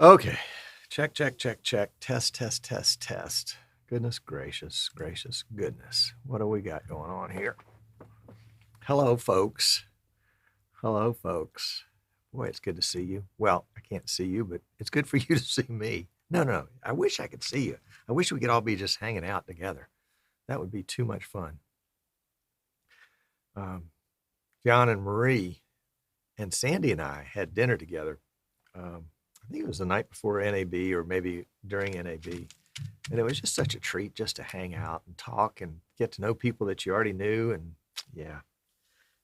Okay. Check, check, check, check. Test, test, test, test. Goodness gracious, gracious goodness. What do we got going on here? Hello, folks. Hello, folks. Boy, it's good to see you. Well, I can't see you, but it's good for you to see me. No. I wish I could see you. I wish we could all be just hanging out together. That would be too much fun. John and Marie and Sandy and I had dinner together. I think it was the night before NAB or maybe during NAB. And it was just such a treat just to hang out and talk and get to know people that you already knew. And yeah,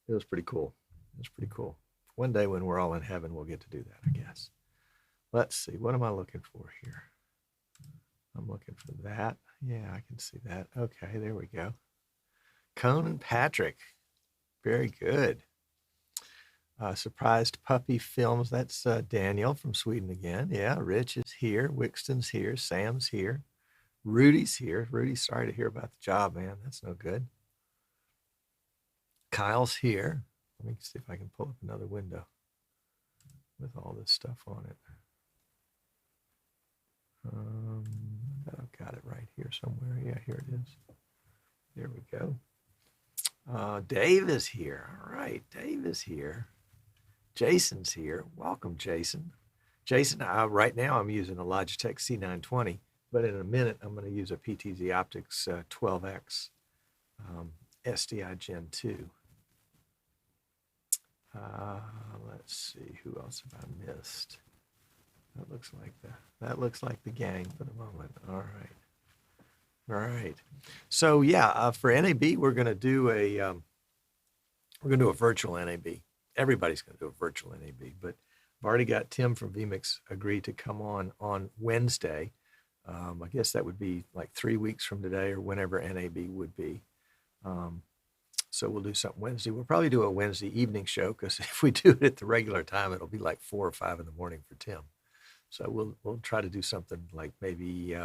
it was pretty cool. It was pretty cool. One day when we're all in heaven, we'll get to do that, I guess. Let's see. What am I looking for here? I'm looking for that. Yeah, I can see that. Okay, there we go. Cone and Patrick. Very good. Surprised Puppy Films. That's Daniel from Sweden again. Yeah, Rich is here. Wixton's here. Sam's here. Rudy's here. Rudy's sorry to hear about the job, man. That's no good. Kyle's here. Let me see if I can pull up another window with all this stuff on it. I've got it right here somewhere. Yeah, here it is. There we go. Dave is here. All right, Dave is here. Jason's here. Welcome, Jason. Jason, right now I'm using a Logitech C920, but in a minute I'm going to use a PTZ Optics 12X SDI Gen 2. Let's see, who else have I missed? That looks like the gang for the moment. All right. So yeah, for NAB we're going to do a virtual NAB. Everybody's going to do a virtual NAB, but I've already got Tim from vMix agreed to come on Wednesday. I guess that would be like 3 weeks from today or whenever NAB would be. So we'll do something Wednesday. We'll probably do a Wednesday evening show because if we do it at the regular time, it'll be like 4 or 5 in the morning for Tim. So we'll try to do something like maybe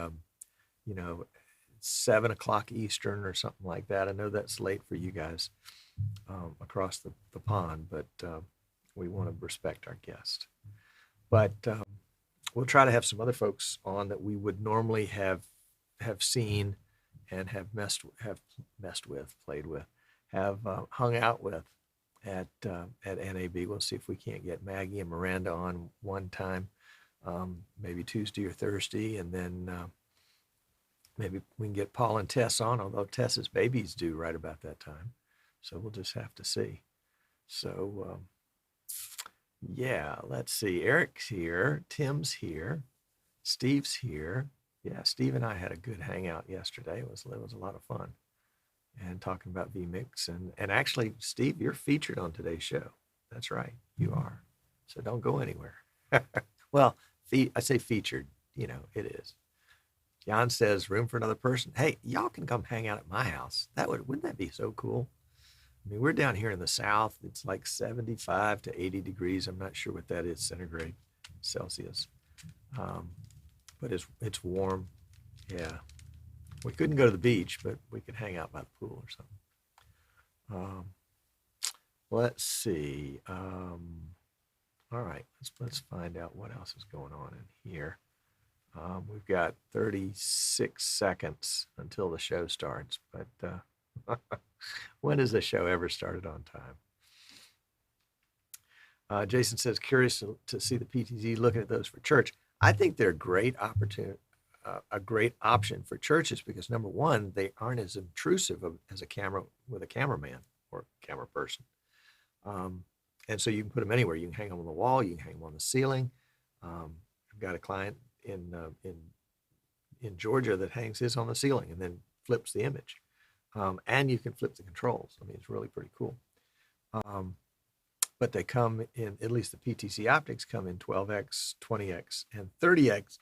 7 o'clock Eastern or something like that. I know that's late for you guys across the pond, but we want to respect our guest. But we'll try to have some other folks on that we would normally have seen and have played with, have hung out with at NAB. We'll see if we can't get Maggie and Miranda on one time, maybe Tuesday or Thursday, and then maybe we can get Paul and Tess on, although Tess's baby's due right about that time. So we'll just have to see. So, yeah, let's see. Eric's here. Tim's here. Steve's here. Yeah, Steve and I had a good hangout yesterday. It was a lot of fun. And talking about vMix. And actually, Steve, you're featured on today's show. That's right. You are. So don't go anywhere. Well, I say featured, you know, it is. Jan says, room for another person. Hey, y'all can come hang out at my house. Wouldn't that be so cool? I mean, we're down here in the South. It's like 75 to 80 degrees. I'm not sure what that is, centigrade, Celsius. But it's warm. Yeah. We couldn't go to the beach, but we could hang out by the pool or something. Let's see. All right, let's find out what else is going on in here. We've got 36 seconds until the show starts, but when has the show ever started on time? Jason says, curious to see the PTZ looking at those for church. I think they're a great opportunity, a great option for churches because number one, they aren't as intrusive as a camera with a cameraman or camera person. And so you can put them anywhere. You can hang them on the wall. You can hang them on the ceiling. I've got a client in Georgia that hangs his on the ceiling and then flips the image. And you can flip the controls. I mean, it's really pretty cool. But they come in, at least the PTC optics come in 12X, 20X, and 30X.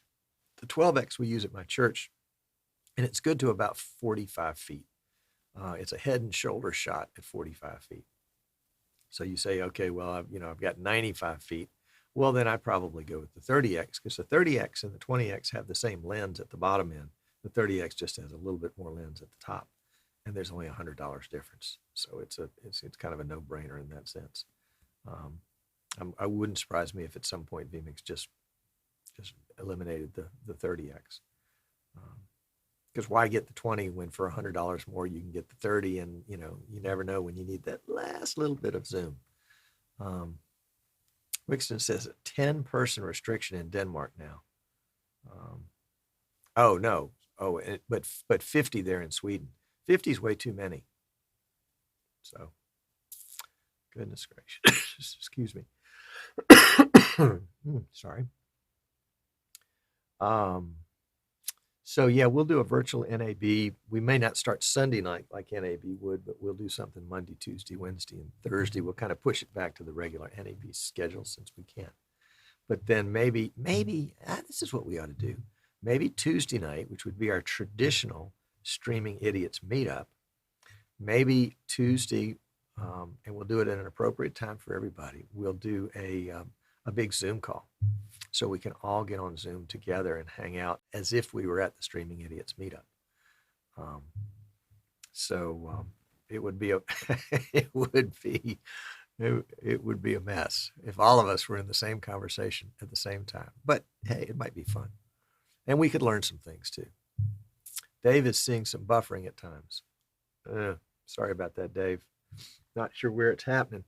The 12X we use at my church, and it's good to about 45 feet. It's a head and shoulder shot at 45 feet. So you say, okay, well, I've got 95 feet. Well, then I probably go with the 30X because the 30X and the 20X have the same lens at the bottom end. The 30X just has a little bit more lens at the top, and there's only $100 difference. So it's kind of a no-brainer in that sense. I wouldn't surprise me if at some point vMix just eliminated the 30X. Because why get the 20 when for $100 more you can get the 30, and you never know when you need that last little bit of zoom. Wixton says a 10-person restriction in Denmark now. But 50 there in Sweden. 50 is way too many. So, goodness gracious, excuse me. Sorry. So yeah, we'll do a virtual NAB. We may not start Sunday night like NAB would, but we'll do something Monday, Tuesday, Wednesday, and Thursday. We'll kind of push it back to the regular NAB schedule since we can. But then maybe this is what we ought to do. Maybe Tuesday night, which would be our traditional Streaming Idiots meetup. Maybe Tuesday, and we'll do it at an appropriate time for everybody. We'll do a big Zoom call. So we can all get on Zoom together and hang out as if we were at the Streaming Idiots meetup. It would be it would be a mess if all of us were in the same conversation at the same time. But hey, it might be fun, and we could learn some things too. Dave is seeing some buffering at times. Sorry about that, Dave. Not sure where it's happening.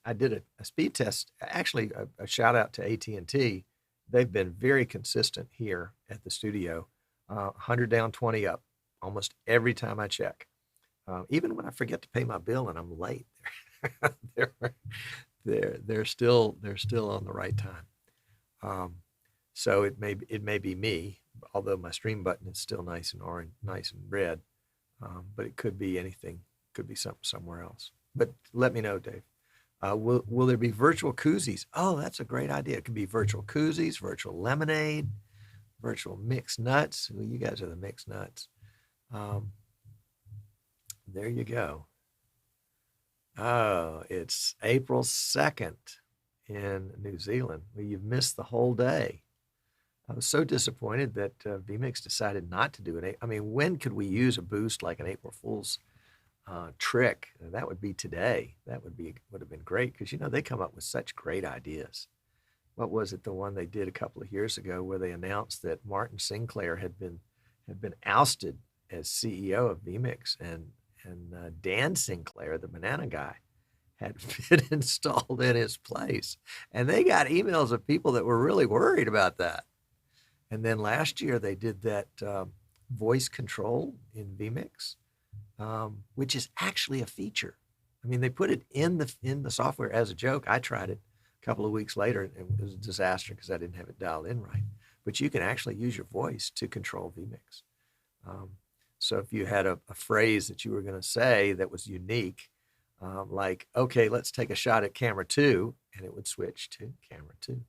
I did a speed test. Actually, a shout out to AT&T. They've been very consistent here at the studio. 100 down, 20 up, almost every time I check. Even when I forget to pay my bill and I'm late, they're still on the right time. So it may be me, although my stream button is still nice and orange, nice and red. But it could be anything. Could be something somewhere else. But let me know, Dave. Will there be virtual koozies? Oh, that's a great idea. It could be virtual koozies, virtual lemonade, virtual mixed nuts. Well, you guys are the mixed nuts. There you go. Oh, it's April 2nd in New Zealand. Well, you've missed the whole day. I was so disappointed that vMix decided not to do it. I mean, when could we use a boost like an April Fool's trick? That would be today. That would have been great because they come up with such great ideas. What was it? The one they did a couple of years ago where they announced that Martin Sinclair had been ousted as CEO of vMix, and Dan Sinclair, the banana guy, had been installed in his place. And they got emails of people that were really worried about that. And then last year they did that voice control in vMix, which is actually a feature. I mean, they put it in the software as a joke. I tried it a couple of weeks later, and it was a disaster because I didn't have it dialed in right. But you can actually use your voice to control vMix. So if you had a phrase that you were going to say that was unique, like, okay, let's take a shot at camera 2, and it would switch to camera 2.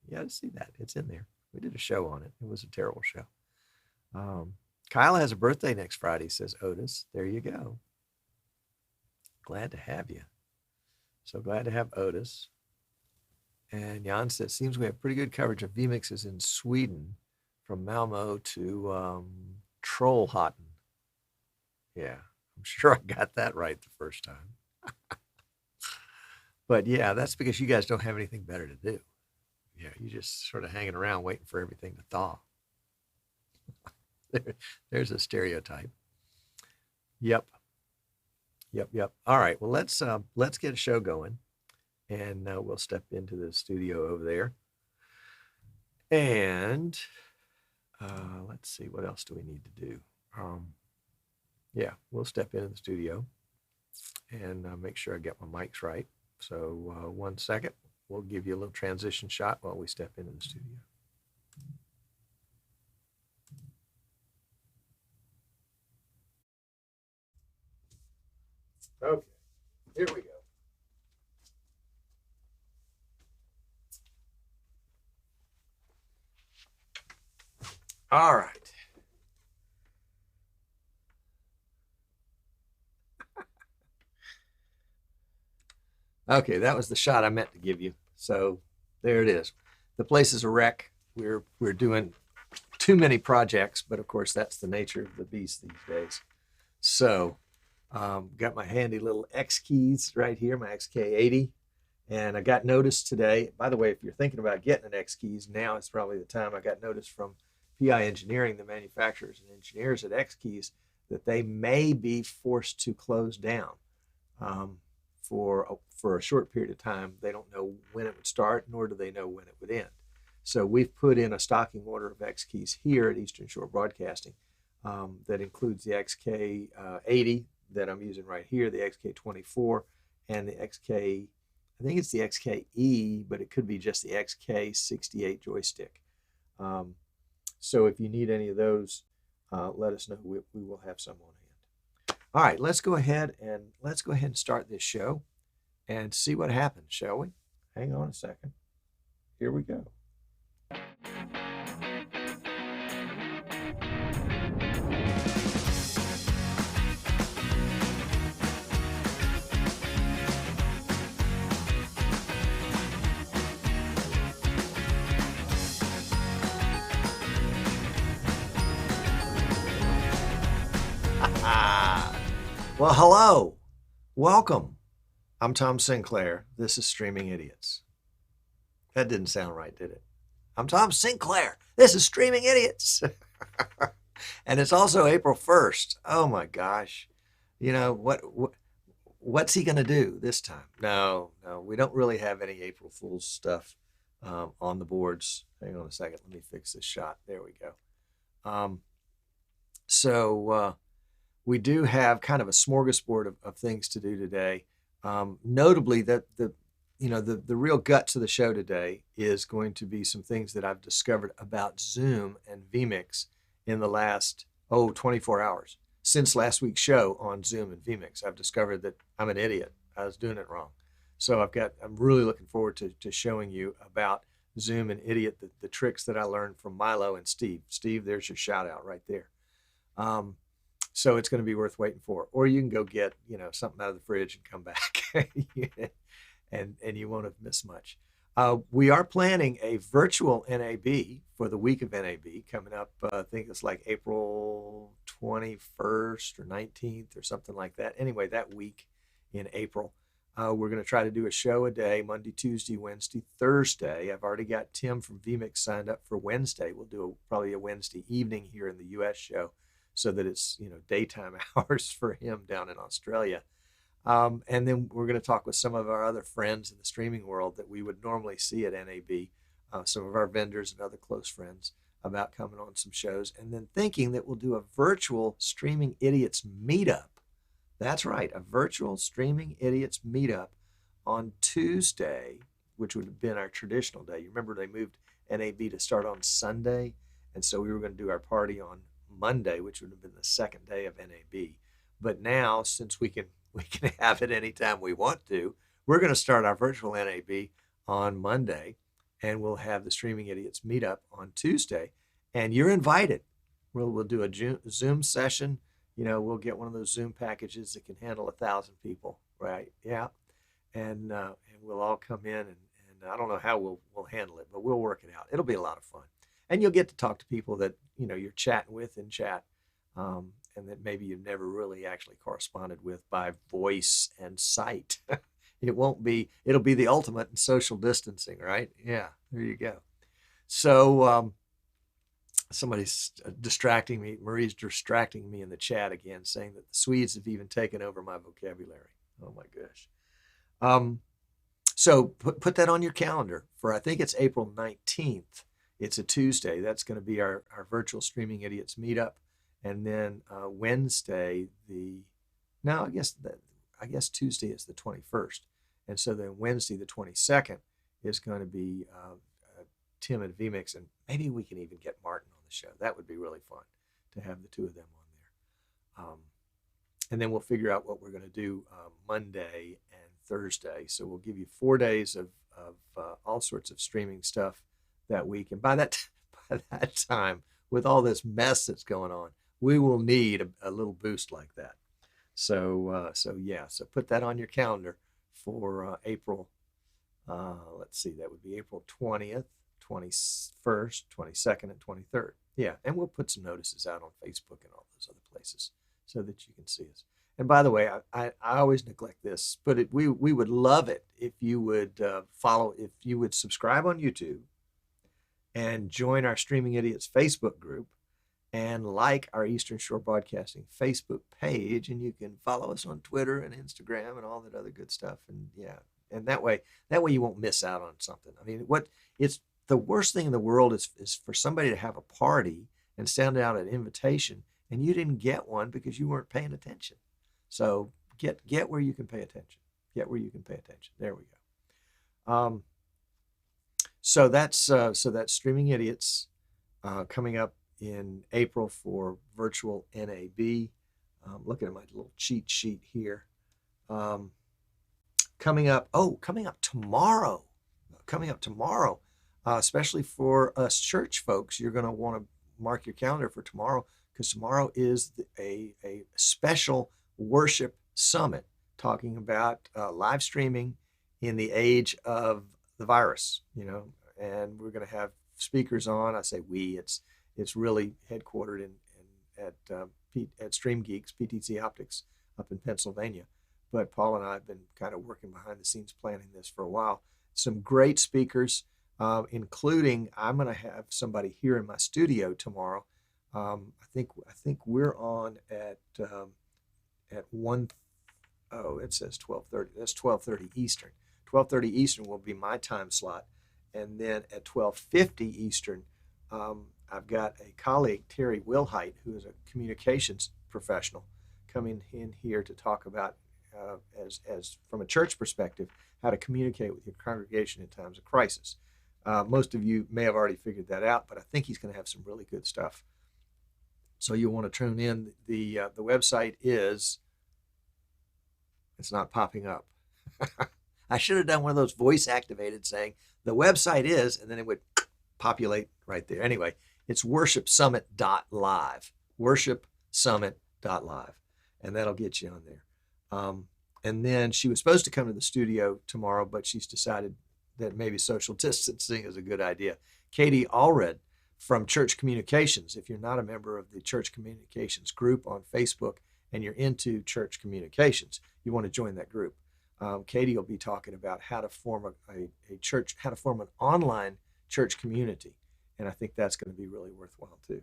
You got to see that. It's in there. We did a show on it. It was a terrible show. Kyle has a birthday next Friday, says Otis. There you go. Glad to have you. So glad to have Otis. And Jan says, seems we have pretty good coverage of vMixes in Sweden from Malmo to Trollhättan. Yeah, I'm sure I got that right the first time. But yeah, that's because you guys don't have anything better to do. Yeah, you just sort of hanging around waiting for everything to thaw. There's a stereotype. Yep. All right. Well, let's get a show going, and we'll step into the studio over there. And let's see, what else do we need to do? Yeah, we'll step into the studio and make sure I get my mics right. So 1 second, we'll give you a little transition shot while we step into the studio. Okay, here we go. All right. Okay, that was the shot I meant to give you. So there it is. The place is a wreck. We're doing too many projects, but of course that's the nature of the beast these days. So got my handy little X keys right here, my XK80. And I got notice today, by the way, if you're thinking about getting an X keys, now is probably the time. I got notice from PI Engineering, the manufacturers and engineers at X keys, that they may be forced to close down for a short period of time. They don't know when it would start, nor do they know when it would end. So we've put in a stocking order of X keys here at Eastern Shore Broadcasting that includes the XK80 that I'm using right here, the XK24, and the XK, I think it's the XKE, but it could be just the XK68 joystick. So if you need any of those, let us know. We will have some on hand. All right, let's go ahead and start this show and see what happens, shall we? Hang on a second. Here we go. Well, hello. Welcome. I'm Tom Sinclair. This is Streaming Idiots. That didn't sound right, did it? I'm Tom Sinclair. This is Streaming Idiots. And it's also April 1st. Oh my gosh. You know, what's he going to do this time? No, we don't really have any April Fool's stuff on the boards. Hang on a second. Let me fix this shot. There we go. We do have kind of a smorgasbord of things to do today. Notably, that the real guts of the show today is going to be some things that I've discovered about Zoom and vMix in the last 24 hours. Since last week's show on Zoom and vMix, I've discovered that I'm an idiot. I was doing it wrong. So I'm really looking forward to showing you about Zoom and Idiot, the tricks that I learned from Milo and Steve. Steve, there's your shout out right there. So it's going to be worth waiting for. Or you can go get, something out of the fridge and come back and you won't have missed much. We are planning a virtual NAB for the week of NAB coming up. I think it's like April 21st or 19th or something like that. Anyway, that week in April, we're going to try to do a show a day, Monday, Tuesday, Wednesday, Thursday. I've already got Tim from vMix signed up for Wednesday. We'll do probably a Wednesday evening here in the U.S. show, so that it's daytime hours for him down in Australia. And then we're going to talk with some of our other friends in the streaming world that we would normally see at NAB, some of our vendors and other close friends, about coming on some shows. And then thinking that we'll do a virtual Streaming Idiots meetup. That's right, a virtual Streaming Idiots meetup on Tuesday, which would have been our traditional day. You remember they moved NAB to start on Sunday, and so we were going to do our party on Monday, which would have been the second day of NAB. But now, since we can have it anytime we want to, we're going to start our virtual NAB on Monday. and we'll have the Streaming Idiots meetup on Tuesday, and you're invited. We'll do a Zoom session. We'll get one of those Zoom packages that can handle 1,000 people, right? Yeah, and we'll all come in, and I don't know how we'll handle it, but we'll work it out. It'll be a lot of fun, and you'll get to talk to people that you're chatting with in chat, and that maybe you've never really actually corresponded with by voice and sight. It'll be the ultimate in social distancing, right? Yeah, there you go. So somebody's distracting me. Marie's distracting me in the chat again, saying that the Swedes have even taken over my vocabulary. Oh my gosh. So put that on your calendar for, I think it's April 19th. It's a Tuesday. That's going to be our virtual Streaming Idiots meetup. And then Wednesday, I guess Tuesday is the 21st. And so then Wednesday, the 22nd, is going to be Tim and vMix. And maybe we can even get Martin on the show. That would be really fun to have the two of them on there. And then we'll figure out what we're going to do Monday and Thursday. So we'll give you 4 days of all sorts of streaming stuff that week. And by that time, with all this mess that's going on, we will need a little boost like that. So put that on your calendar for April. Let's see, that would be April 20th, 21st, 22nd, and 23rd. Yeah, and we'll put some notices out on Facebook and all those other places so that you can see us. And by the way, I always neglect this, but we would love it if you would if you would subscribe on YouTube and join our Streaming Idiots Facebook group and like our Eastern Shore Broadcasting Facebook page, and you can follow us on Twitter and Instagram and all that other good stuff. And yeah, and that way you won't miss out on something. I mean, it's the worst thing in the world is for somebody to have a party and send out an invitation and you didn't get one because you weren't paying attention. So get where you can pay attention. Get where you can pay attention. There we go. So that's Streaming Idiots coming up in April for virtual NAB. Looking at my little cheat sheet here. Coming up tomorrow. Especially for us church folks, you're going to want to mark your calendar for tomorrow, because tomorrow is a special worship summit talking about live streaming in the age of the virus, and we're going to have speakers on. I say we, it's really headquartered at Stream Geeks, PTC Optics up in Pennsylvania. But Paul and I have been kind of working behind the scenes planning this for a while. Some great speakers, including I'm going to have somebody here in my studio tomorrow. I think we're on at 1. Oh, it says 12:30. That's 12:30 Eastern. 12:30 Eastern will be my time slot, and then at 12:50 Eastern, I've got a colleague, Terry Wilhite, who is a communications professional, coming in here to talk about, as from a church perspective, how to communicate with your congregation in times of crisis. Most of you may have already figured that out, but I think he's going to have some really good stuff. So you'll want to tune in. The website is, it's not popping up. I should have done one of those voice activated saying the website is, and then it would populate right there. Anyway, it's worshipsummit.live, worshipsummit.live, and that'll get you on there. And then she was supposed to come to the studio tomorrow, but she's decided that maybe social distancing is a good idea. Katie Allred from Church Communications. If you're not a member of the Church Communications group on Facebook and you're into church communications, you want to join that group. Katie will be talking about how to form a church, how to form an online church community. And I think that's going to be really worthwhile too.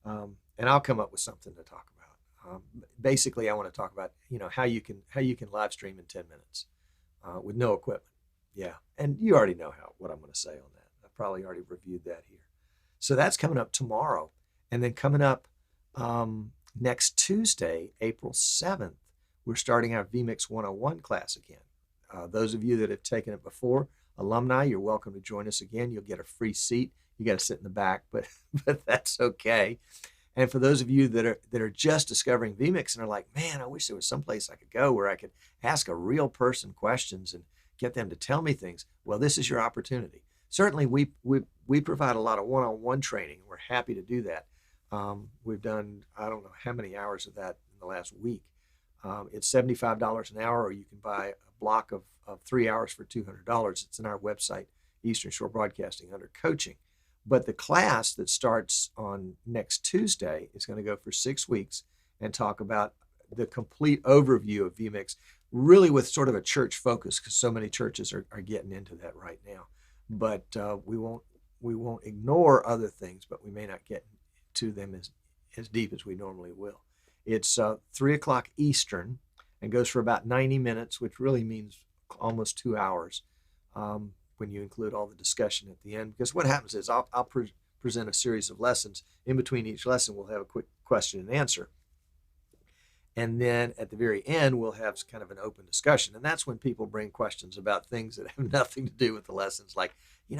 And I'll come up with something to talk about. Basically, I want to talk about, how you can live stream in 10 minutes with no equipment. Yeah. And you already know what I'm going to say on that. I probably already reviewed that here. So that's coming up tomorrow. And then coming up next Tuesday, April 7th, we're starting our vMix 101 class again. Those of you that have taken it before, alumni, you're welcome to join us again. You'll get a free seat. You got to sit in the back, but that's okay. And for those of you that are just discovering vMix and are like, man, I wish there was someplace I could go where I could ask a real person questions and get them to tell me things. Well, this is your opportunity. certainly we provide a lot of one-on-one training. We're happy to do that. We've done, I don't know how many hours of that in the last week. It's $75 an hour, or you can buy a block of 3 hours for $200. It's in our website, Eastern Shore Broadcasting, under coaching. But the class that starts on next Tuesday is going to go for 6 weeks and talk about the complete overview of vMix, really with sort of a church focus, because so many churches are getting into that right now. But we won't ignore other things, but we may not get to them as deep as we normally will. It's 3 o'clock Eastern and goes for about 90 minutes, which really means almost 2 hours when you include all the discussion at the end. Because what happens is I'll present a series of lessons. In between each lesson, we'll have a quick question and answer. And then at the very end, we'll have kind of an open discussion. And that's when people bring questions about things that have nothing to do with the lessons, like,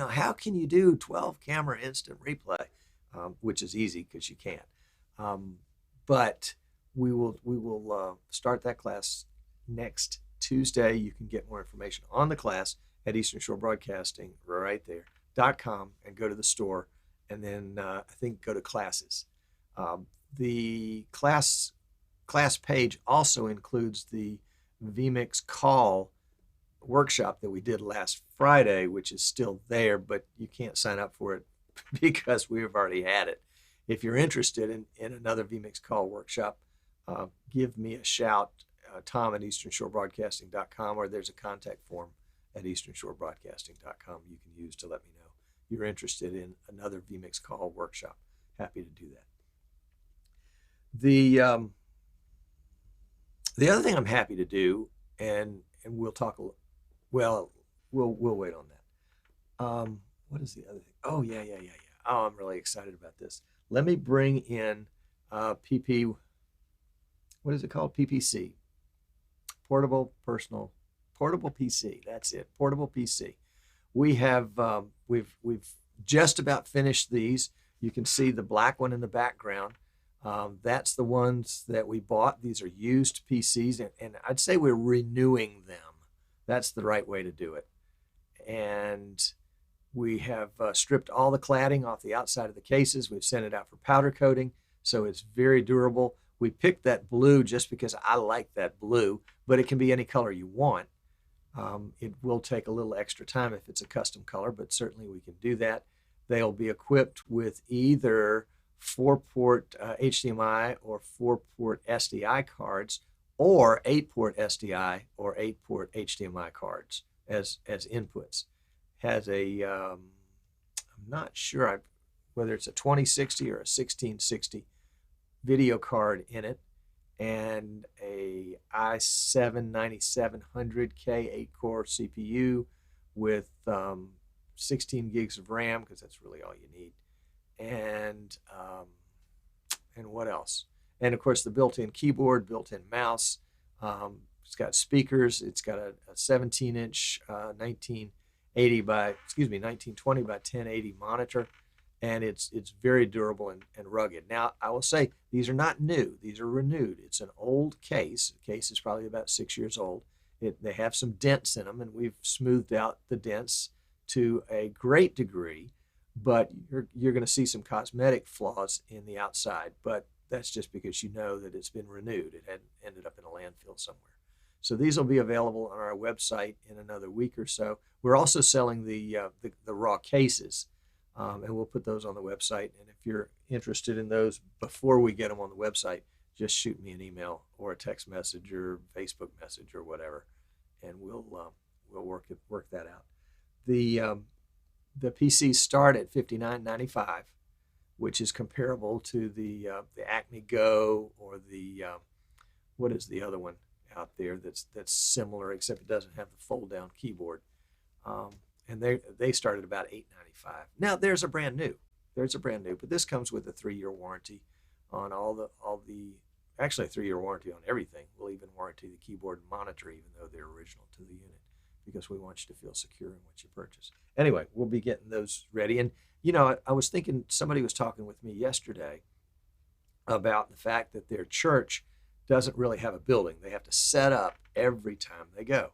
how can you do 12 camera instant replay? Which is easy because you can. But we will start that class next Tuesday. You can get more information on the class at Eastern Shore Broadcasting right there.com and go to the store, and then I think go to classes. The class page also includes the vMix call workshop that we did last Friday, which is still there, but you can't sign up for it because we've already had it. If you're interested in another vMix call workshop, give me a shout, Tom at easternshorebroadcasting.com, or there's a contact form at easternshorebroadcasting.com you can use to let me know you're interested in another vMix call workshop. Happy to do that. The other thing I'm happy to do, and we'll talk we'll wait on that. What is the other thing? Oh, yeah. Oh, I'm really excited about this. Let me bring in PP, what is it called? PPC, Portable PC. That's it, Portable PC. We have, we've just about finished these. You can see the black one in the background. That's the ones that we bought. These are used PCs, and I'd say we're renewing them. That's the right way to do it. And we have stripped all the cladding off the outside of the cases. We've sent it out for powder coating, so it's very durable. We picked that blue just because I like that blue, but it can be any color you want. It will take a little extra time if it's a custom color, but certainly we can do that. They'll be equipped with either 4-port HDMI or 4-port SDI cards, or 8-port SDI or 8-port HDMI cards as inputs. Has a, I'm not sure whether it's a 2060 or a 1660 video card in it, and a i7-9700K 8-core CPU with 16 gigs of RAM, because that's really all you need. And what else? And of course the built-in keyboard, built-in mouse. It's got speakers. It's got a 17-inch 1920 by 1080 monitor, and it's very durable and rugged. Now, I will say these are not new. These are renewed. It's an old case. The case is probably about 6 years old. They have some dents in them, and we've smoothed out the dents to a great degree, but you're going to see some cosmetic flaws in the outside, but that's just because you know that it's been renewed. It hadn't ended up in a landfill somewhere. So these will be available on our website in another week or so. We're also selling the raw cases, and we'll put those on the website. And if you're interested in those before we get them on the website, just shoot me an email or a text message or Facebook message or whatever, and we'll work that out. The PCs start at $59.95, which is comparable to the Acme Go or the what is the other one out there that's similar, except it doesn't have the fold down keyboard, and they start at about $8.95. Now there's a brand new, but this comes with a 3-year warranty on actually a 3-year warranty on everything. We'll even warranty the keyboard and monitor, even though they're original to the unit, because we want you to feel secure in what you purchase. Anyway, we'll be getting those ready. And I was thinking, somebody was talking with me yesterday about the fact that their church doesn't really have a building. They have to set up every time they go.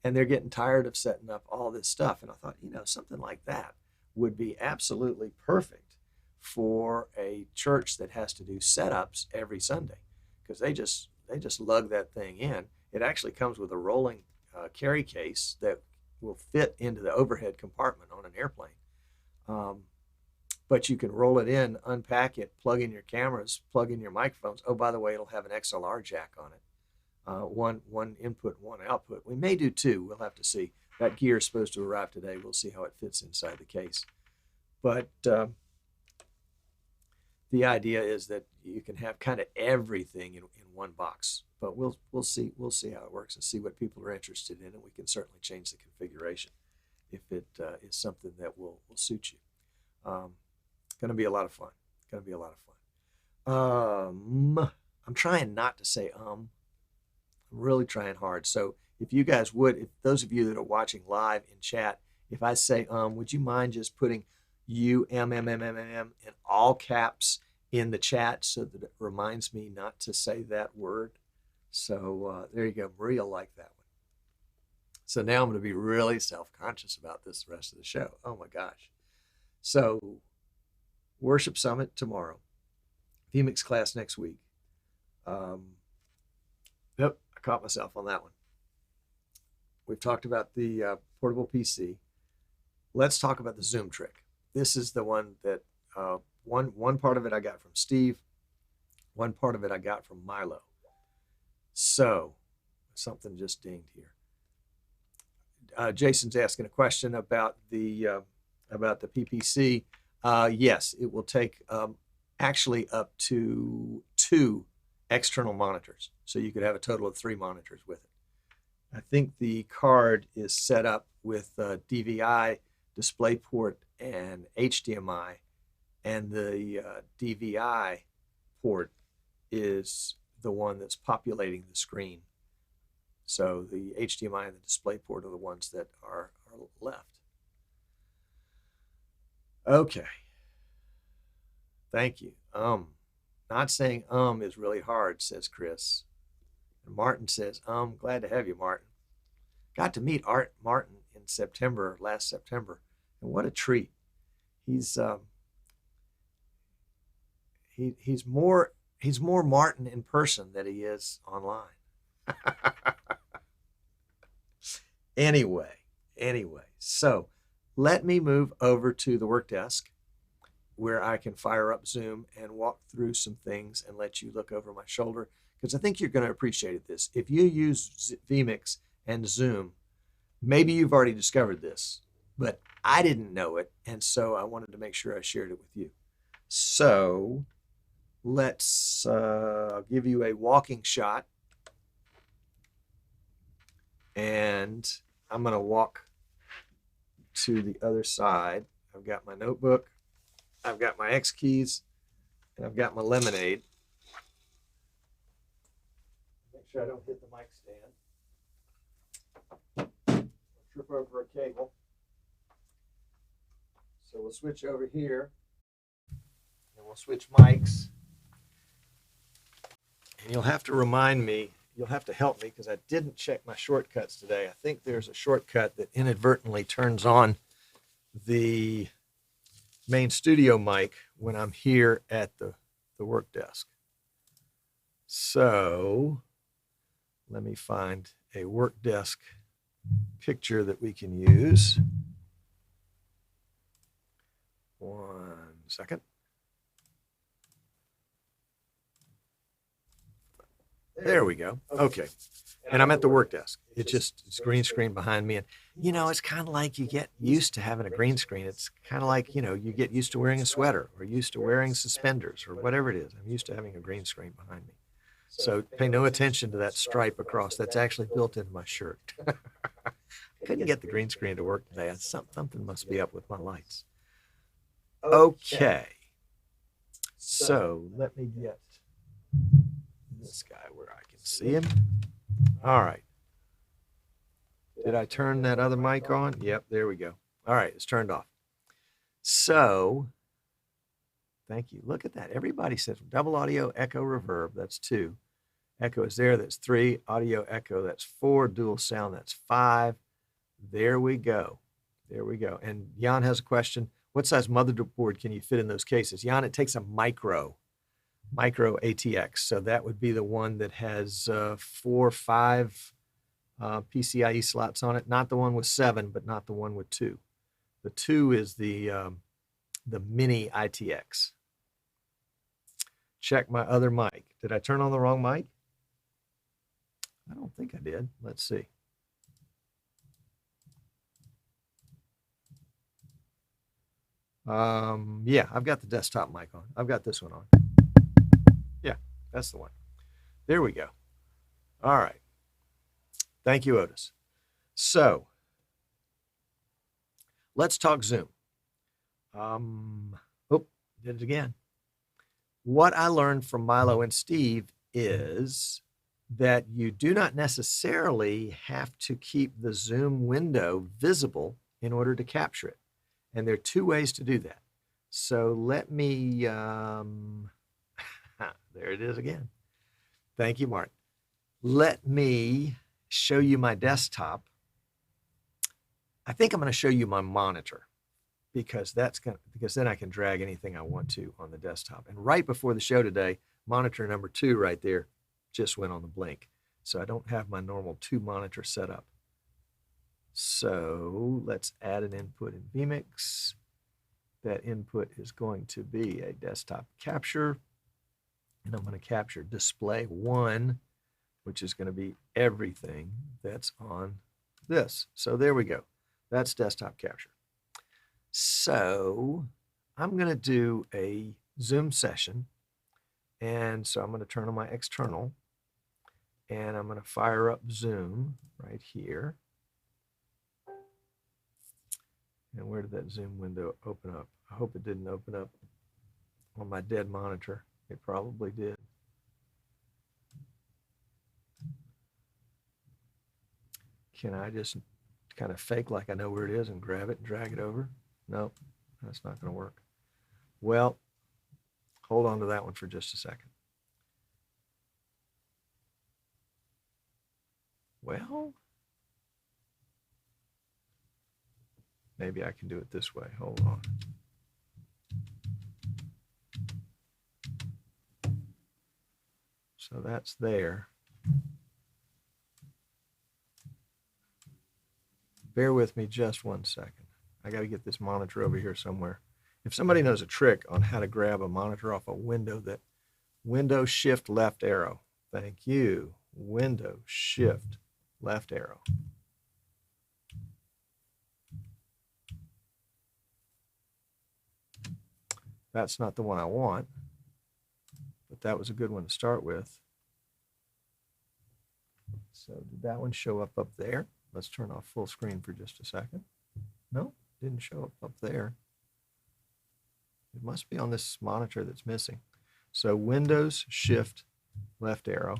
and they're getting tired of setting up all this stuff. And I thought, something like that would be absolutely perfect for a church that has to do setups every Sunday, because they just lug that thing in. It actually comes with a rolling carry case that will fit into the overhead compartment on an airplane. But you can roll it in, unpack it, plug in your cameras, plug in your microphones. Oh, by the way, it'll have an XLR jack on it. One input, one output. We may do two. We'll have to see. That gear is supposed to arrive today. We'll see how it fits inside the case. But the idea is that you can have kind of everything in one box. But we'll see how it works and see what people are interested in, and we can certainly change the configuration if it is something that will suit you. Going to be a lot of fun. I'm trying not to say I'm really trying hard. So if you guys would, if those of you that are watching live in chat, if I say would you mind just putting in all caps in the chat so that it reminds me not to say that word? So there you go. Maria liked that one. So now I'm going to be really self-conscious about this the rest of the show. Oh my gosh. So Worship Summit tomorrow, vMix class next week. Yep, I caught myself on that one. We've talked about the portable PC. Let's talk about the Zoom trick. This is the one that one part of it I got from Steve, one part of it I got from Milo. So something just dinged here. Jason's asking a question about the PPC. Yes, it will take actually up to 2 external monitors. So you could have a total of 3 monitors with it. I think the card is set up with DVI, DisplayPort, and HDMI. And the DVI port is the one that's populating the screen. So the HDMI and the DisplayPort are the ones that are left. Okay. Thank you. Not saying is really hard, says Chris. And Martin says, glad to have you, Martin. Got to meet Martin in last September. And what a treat. He's more Martin in person than he is online. Anyway, so let me move over to the work desk where I can fire up Zoom and walk through some things and let you look over my shoulder, because I think you're going to appreciate this. If you use vMix and Zoom, maybe you've already discovered this, but I didn't know it, and so I wanted to make sure I shared it with you. So let's give you a walking shot, and I'm going to walk to the other side. I've got my notebook, I've got my X keys, and I've got my lemonade. Make sure I don't hit the mic stand. I'll trip over a cable. So we'll switch over here, and we'll switch mics. And you'll have to remind me, you'll have to help me, because I didn't check my shortcuts today. I think there's a shortcut that inadvertently turns on the main studio mic when I'm here at the work desk. So let me find a work desk picture that we can use. 1 second. There we go. Okay. And I'm at the work desk. It's green screen behind me. And, it's kind of like you get used to having a green screen. It's kind of like, you get used to wearing a sweater or used to wearing suspenders or whatever it is. I'm used to having a green screen behind me. So pay no attention to that stripe across. That's actually built into my shirt. I couldn't get the green screen to work today. Something must be up with my lights. Okay. So let me get this guy where I can see him. All right. Did I turn that other mic on? Yep, there we go. All right, it's turned off. So, thank you. Look at that. Everybody says double audio, echo, reverb. That's 2. Echo is there. That's 3. Audio echo, that's 4. Dual sound, that's 5. There we go. There we go. And Jan has a question. What size motherboard can you fit in those cases? Jan, it takes a micro ATX. So that would be the one that has 4 or 5 PCIe slots on it. Not the one with 7, but not the one with 2. The 2 is the mini ITX. Check my other mic. Did I turn on the wrong mic? I don't think I did. Let's see. Yeah, I've got the desktop mic on. I've got this one on. Yeah, that's the one. There we go. All right. Thank you, Otis. So let's talk Zoom. Oh, did it again. What I learned from Milo and Steve is that you do not necessarily have to keep the Zoom window visible in order to capture it. And there are 2 ways to do that. So let me, there it is again. Thank you, Mark. Let me show you my desktop. I think I'm going to show you my monitor because because then I can drag anything I want to on the desktop. And right before the show today, monitor number 2 right there just went on the blink. So I don't have my normal 2 monitor setup. So let's add an input in vMix. That input is going to be a desktop capture. And I'm going to capture display 1, which is going to be everything that's on this. So there we go. That's desktop capture. So I'm going to do a Zoom session. And so I'm going to turn on my external. And I'm going to fire up Zoom right here. And where did that Zoom window open up? I hope it didn't open up on my dead monitor. It probably did. Can I just kind of fake like I know where it is and grab it and drag it over? No, that's not going to work. Well, hold on to that one for just a second. Well, maybe I can do it this way. Hold on. So that's there. Bear with me just 1 second. I got to get this monitor over here somewhere. If somebody knows a trick on how to grab a monitor off a window, that Window Shift left arrow. Thank you. Window Shift left arrow. That's not the one I want, but that was a good one to start with. So did that one show up there? Let's turn off full screen for just a second. No, didn't show up there. It must be on this monitor that's missing. So Windows Shift left arrow.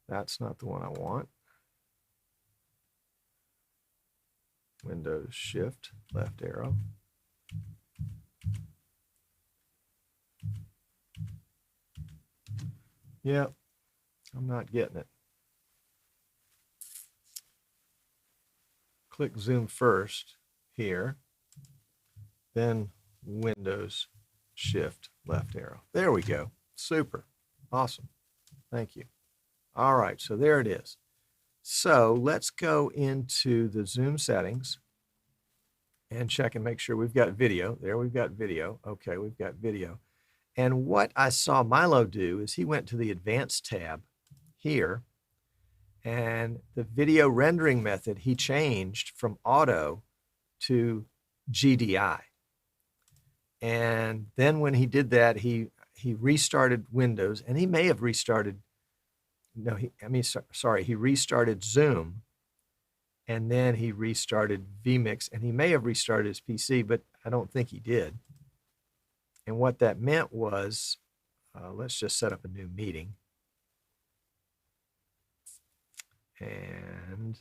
That's not the one I want. Windows Shift left arrow. Yeah, I'm not getting it. Click Zoom first here, then Windows Shift left arrow. There we go. Super. Awesome. Thank you. All right, so there it is. So let's go into the Zoom settings and check and make sure we've got video. There, we've got video. Okay, we've got video. And what I saw Milo do is he went to the Advanced tab here, and the video rendering method he changed from auto to GDI. And then when he did that, he restarted Windows, and he may have restarted, no, he restarted Zoom, and then he restarted vMix, and he may have restarted his PC, but I don't think he did. And what that meant was, let's just set up a new meeting. And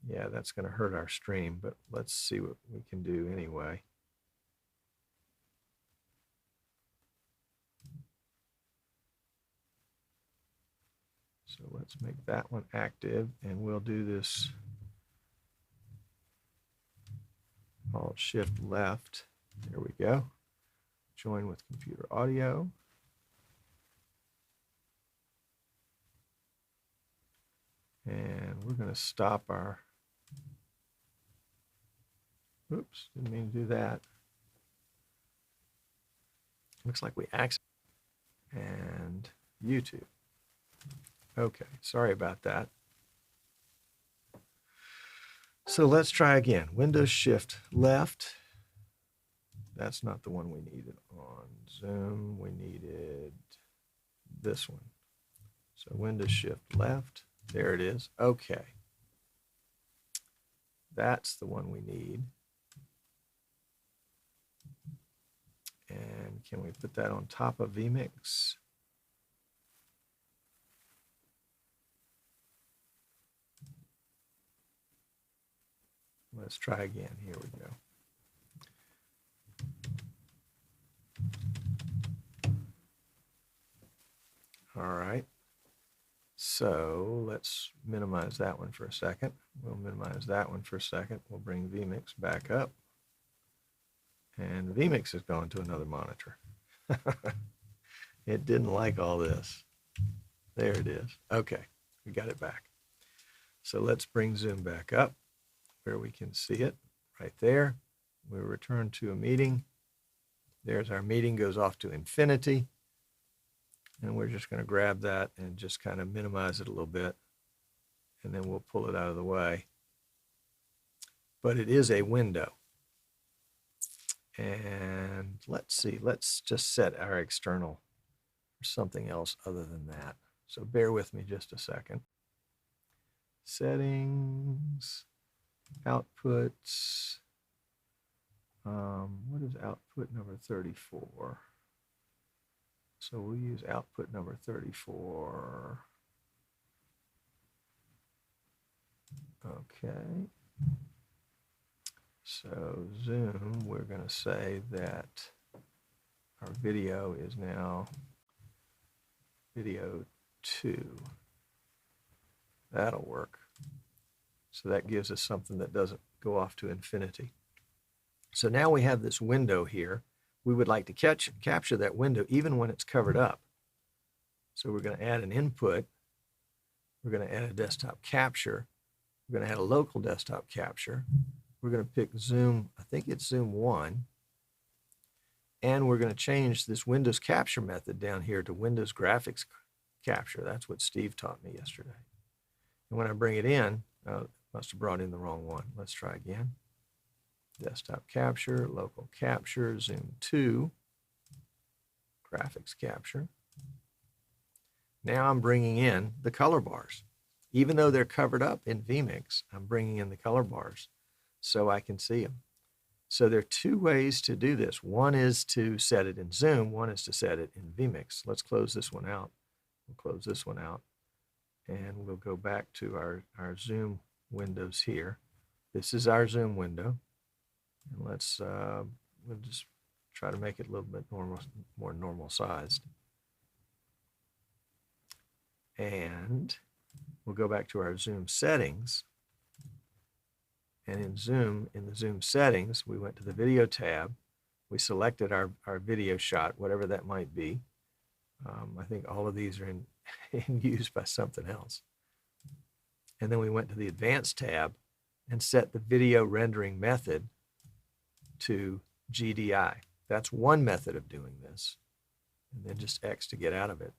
yeah, that's going to hurt our stream, but let's see what we can do anyway. So let's make that one active, and we'll do this Alt-Shift left. There we go. Join with computer audio. And we're going to stop our, oops, didn't mean to do that. Looks like we accidentally, and YouTube. Okay, sorry about that. So let's try again. Windows Shift left. That's not the one we needed on Zoom. We needed this one. So Windows Shift left. There it is. Okay. That's the one we need. And can we put that on top of vMix? Let's try again. Here we go. All right. So let's minimize that one for a second. We'll minimize that one for a second. We'll bring vMix back up. And vMix is going to another monitor. It didn't like all this. There it is. Okay, we got it back. So let's bring Zoom back up where we can see it right there. We return to a meeting. There's our meeting, goes off to infinity. And we're just going to grab that and just kind of minimize it a little bit. And then we'll pull it out of the way. But it is a window. And let's see, let's just set our external for something else other than that. So bear with me just a second. Settings, outputs. What is output number 34? So we'll use output number 34. Okay. So Zoom, we're going to say that our video is now video 2. That'll work. So that gives us something that doesn't go off to infinity. So now we have this window here. We would like to capture that window even when it's covered up. So we're going to add an input. We're going to add a desktop capture. We're going to add a local desktop capture. We're going to pick Zoom, I think it's Zoom 1. And we're going to change this Windows capture method down here to Windows graphics capture. That's what Steve taught me yesterday. And when I bring it in, must have brought in the wrong one. Let's try again. Desktop capture, local capture, Zoom 2, graphics capture. Now I'm bringing in the color bars. Even though they're covered up in vMix, I'm bringing in the color bars so I can see them. So there are two ways to do this. One is to set it in Zoom. One is to set it in vMix. Let's close this one out. We'll close this one out. And we'll go back to our Zoom windows here. This is our Zoom window. And let's we'll just try to make it a little bit more normal sized. And we'll go back to our Zoom settings. And in the Zoom settings, we went to the video tab. We selected our video shot, whatever that might be. I think all of these are in use by something else. And then we went to the advanced tab and set the video rendering method to GDI. That's one method of doing this. And then just X to get out of it.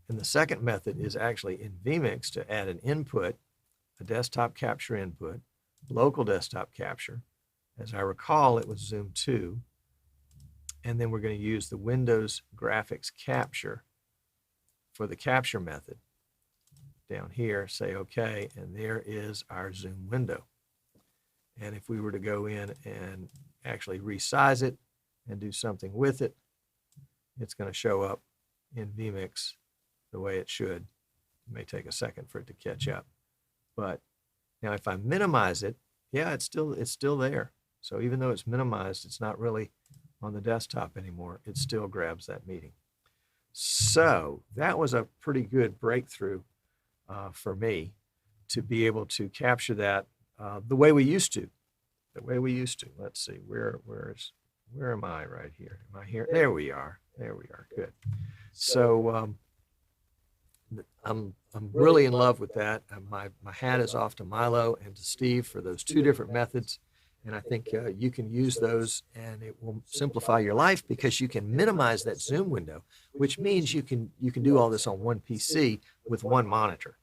And the second method is actually in vMix to add an input, a desktop capture input, local desktop capture. As I recall, it was Zoom 2. And then we're going to use the Windows graphics capture for the capture method. Down here, say OK, and there is our Zoom window. And if we were to go in and actually resize it and do something with it, it's going to show up in vMix the way it should. It may take a second for it to catch up. But now if I minimize it, yeah, it's still there. So even though it's minimized, it's not really on the desktop anymore. It still grabs that meeting. So that was a pretty good breakthrough for me to be able to capture that the way we used to. The way we used to. Let's see, where am I right here? Am I here? There we are. There we are. Good. So I'm really in love with that. My hat is off to Milo and to Steve for those two different methods. And I think you can use those and it will simplify your life because you can minimize that Zoom window, which means you can do all this on one PC with one monitor.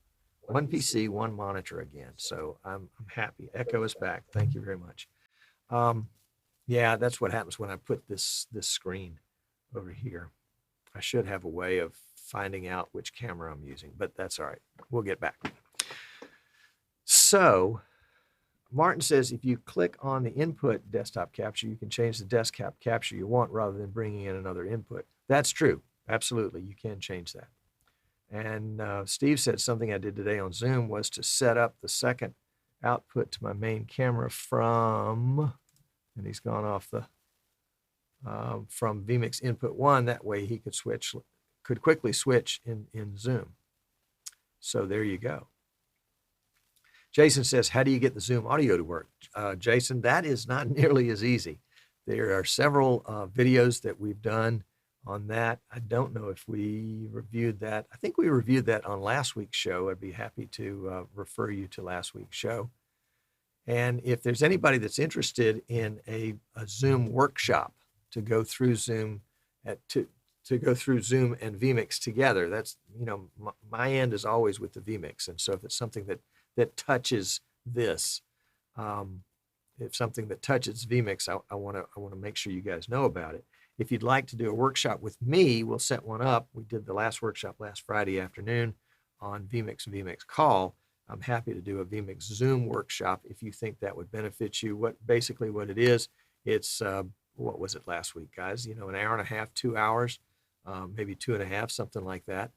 One PC, one monitor again. So I'm happy. Echo is back. Thank you very much. Yeah, that's what happens when I put this screen over here. I should have a way of finding out which camera I'm using, but that's all right. We'll get back. So Martin says if you click on the input desktop capture, you can change the desktop capture you want rather than bringing in another input. That's true. Absolutely. You can change that. And Steve said something I did today on Zoom was to set up the second output to my main camera from, and he's gone off the, from vMix input 1. That way he could quickly switch in Zoom. So there you go. Jason says, how do you get the Zoom audio to work? Jason, that is not nearly as easy. There are several videos that we've done on that. I don't know if we reviewed that. I think we reviewed that on last week's show. I'd be happy to refer you to last week's show. And if there's anybody that's interested in a Zoom workshop to go through Zoom to go through Zoom and vMix together, that's, you know, my end is always with the vMix. And so if it's something that touches this, if something that touches vMix, I want to make sure you guys know about it. If you'd like to do a workshop with me, we'll set one up. We did the last workshop last Friday afternoon on vMix and vMix Call. I'm happy to do a vMix Zoom workshop if you think that would benefit you. Basically what it is, it's, what was it last week, guys? You know, an hour and a half, 2 hours, maybe 2.5, something like that.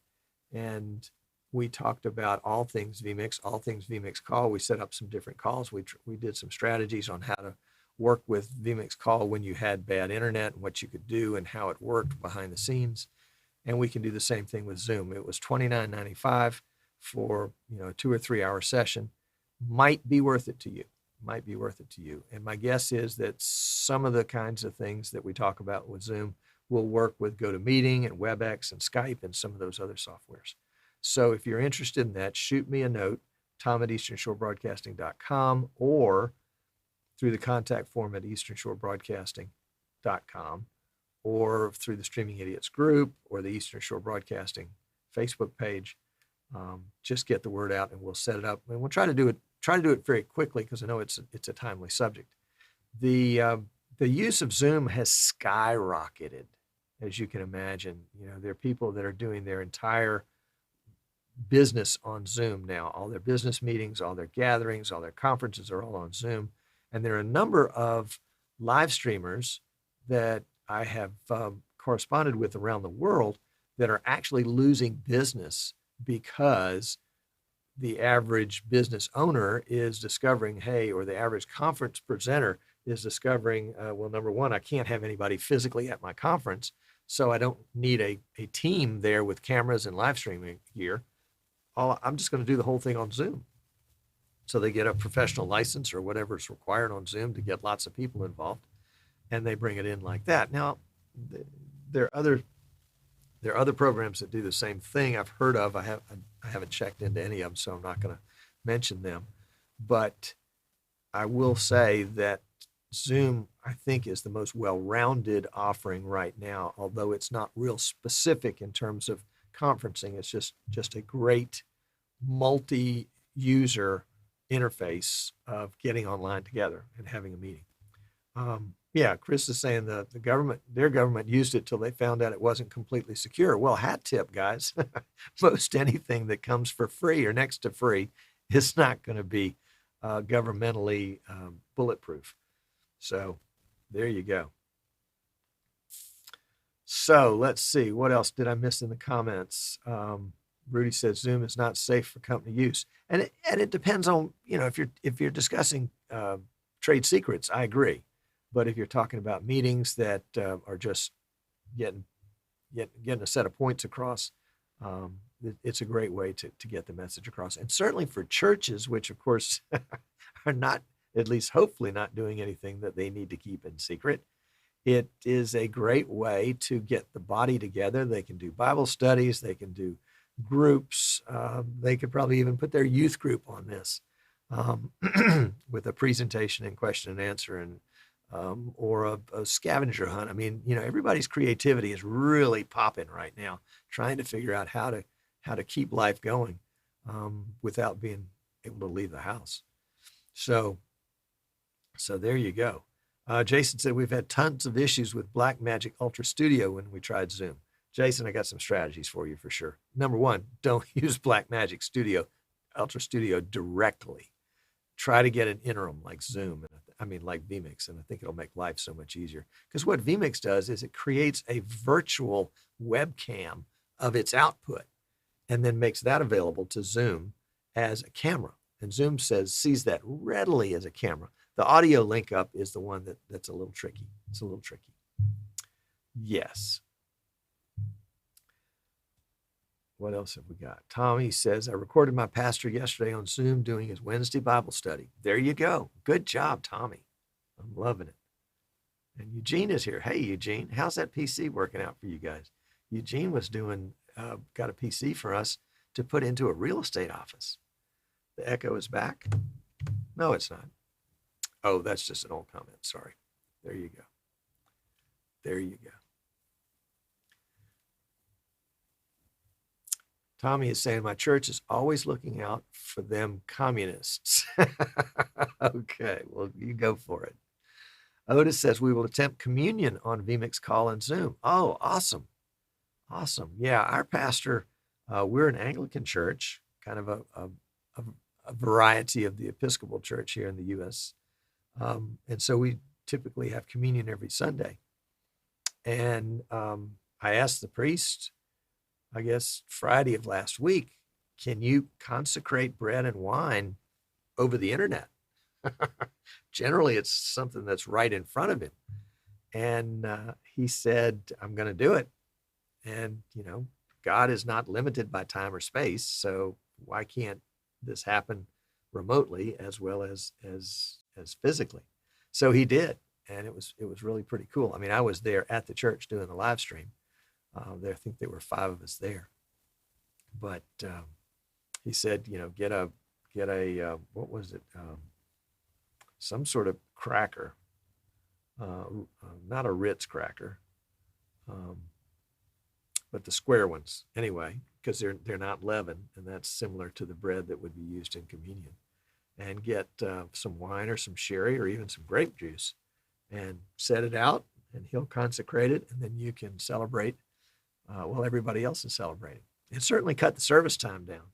And we talked about all things vMix, all things vMix Call. We set up some different calls. We did some strategies on how to work with vMix Call when you had bad internet and what you could do and how it worked behind the scenes. And we can do the same thing with Zoom. It was $29.95 for, you know, a 2 or 3 hour session. Might be worth it to you. Might be worth it to you. And my guess is that some of the kinds of things that we talk about with Zoom will work with GoToMeeting and WebEx and Skype and some of those other softwares. So if you're interested in that, shoot me a note, tom@easternshorebroadcasting.com, or through the contact form at easternshorebroadcasting.com, or through the Streaming Idiots group or the Eastern Shore Broadcasting Facebook page. Just get the word out and we'll set it up. And we'll try to do it very quickly because I know it's a timely subject. The use of Zoom has skyrocketed, as you can imagine. You know, there are people that are doing their entire business on Zoom now. All their business meetings, all their gatherings, all their conferences are all on Zoom. And there are a number of live streamers that I have corresponded with around the world that are actually losing business because the average business owner is discovering, hey, or the average conference presenter is discovering, well, number one, I can't have anybody physically at my conference, so I don't need a team there with cameras and live streaming gear. I'm just going to do the whole thing on Zoom. So they get a professional license or whatever is required on Zoom to get lots of people involved, and they bring it in like that. Now, there are other programs that do the same thing I've heard of. I haven't checked into any of them, so I'm not going to mention them. But I will say that Zoom, I think, is the most well-rounded offering right now, although it's not real specific in terms of conferencing. It's just a great multi-user interface of getting online together and having a meeting. Yeah, Chris is saying their government used it till they found out it wasn't completely secure. Well, hat tip, guys. Most anything that comes for free or next to free is not going to be governmentally bulletproof. So there you go. So let's see, what else did I miss in the comments? Rudy says Zoom is not safe for company use, and it depends on, you know, if you're discussing trade secrets, I agree. But if you're talking about meetings that are just getting getting a set of points across. It's a great way to get the message across. And certainly for churches, which of course are not, at least hopefully not doing anything that they need to keep in secret, it is a great way to get the body together. They can do Bible studies, they can do groups. They could probably even put their youth group on this with a presentation and question and answer, and or a scavenger hunt. I mean, everybody's creativity is really popping right now, trying to figure out how to keep life going without being able to leave the house. So there you go. Jason said, we've had tons of issues with Blackmagic Ultra Studio when we tried Zoom. Jason, I got some strategies for you for sure. Number one, don't use Blackmagic Ultra Studio directly. Try to get an interim like Zoom, like vMix, and I think it'll make life so much easier. Because what vMix does is it creates a virtual webcam of its output and then makes that available to Zoom as a camera. And Zoom sees that readily as a camera. The audio link up is the one that's a little tricky. It's a little tricky. Yes. What else have we got? Tommy says, I recorded my pastor yesterday on Zoom doing his Wednesday Bible study. There you go. Good job, Tommy. I'm loving it. And Eugene is here. Hey, Eugene, how's that PC working out for you guys? Eugene was got a PC for us to put into a real estate office. The echo is back. No, it's not. Oh, that's just an old comment. Sorry. There you go. There you go. Tommy is saying, my church is always looking out for them communists. Okay, well, you go for it. Otis says, we will attempt communion on vMix call and Zoom. Oh, awesome. Awesome. Yeah, our pastor, we're an Anglican church, kind of a variety of the Episcopal church here in the U.S. And so we typically have communion every Sunday. And I asked the priest, I guess Friday of last week, can you consecrate bread and wine over the internet? Generally, it's something that's right in front of him. And he said, I'm going to do it. And, God is not limited by time or space. So why can't this happen remotely as well as physically? So he did. And it was really pretty cool. I mean, I was there at the church doing the live stream. I think there were 5 of us there, but he said, get a what was it? Some sort of cracker, not a Ritz cracker, but the square ones anyway, because they're not leavened, and that's similar to the bread that would be used in communion. And get some wine or some sherry or even some grape juice, and set it out, and he'll consecrate it, and then you can celebrate while everybody else is celebrating. It certainly cut the service time down.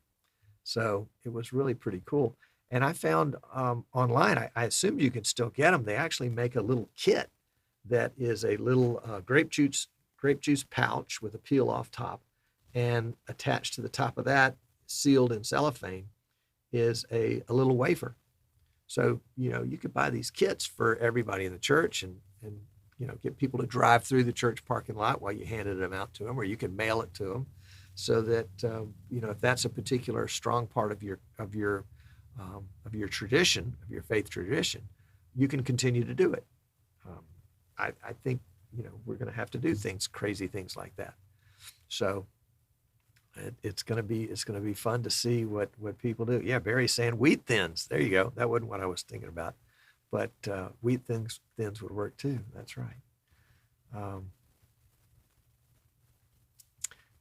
So it was really pretty cool. And I found online, I assumed you can still get them. They actually make a little kit that is a little grape juice pouch with a peel off top, and attached to the top of that, sealed in cellophane, is a little wafer. So, you could buy these kits for everybody in the church and get people to drive through the church parking lot while you handed them out to them, or you can mail it to them, so that if that's a particular strong part of your tradition, of your faith tradition, you can continue to do it. I think we're going to have to do crazy things like that. So it's going to be fun to see what people do. Yeah, Barry's saying wheat thins. There you go. That wasn't what I was thinking about. But wheat thins would work too. That's right.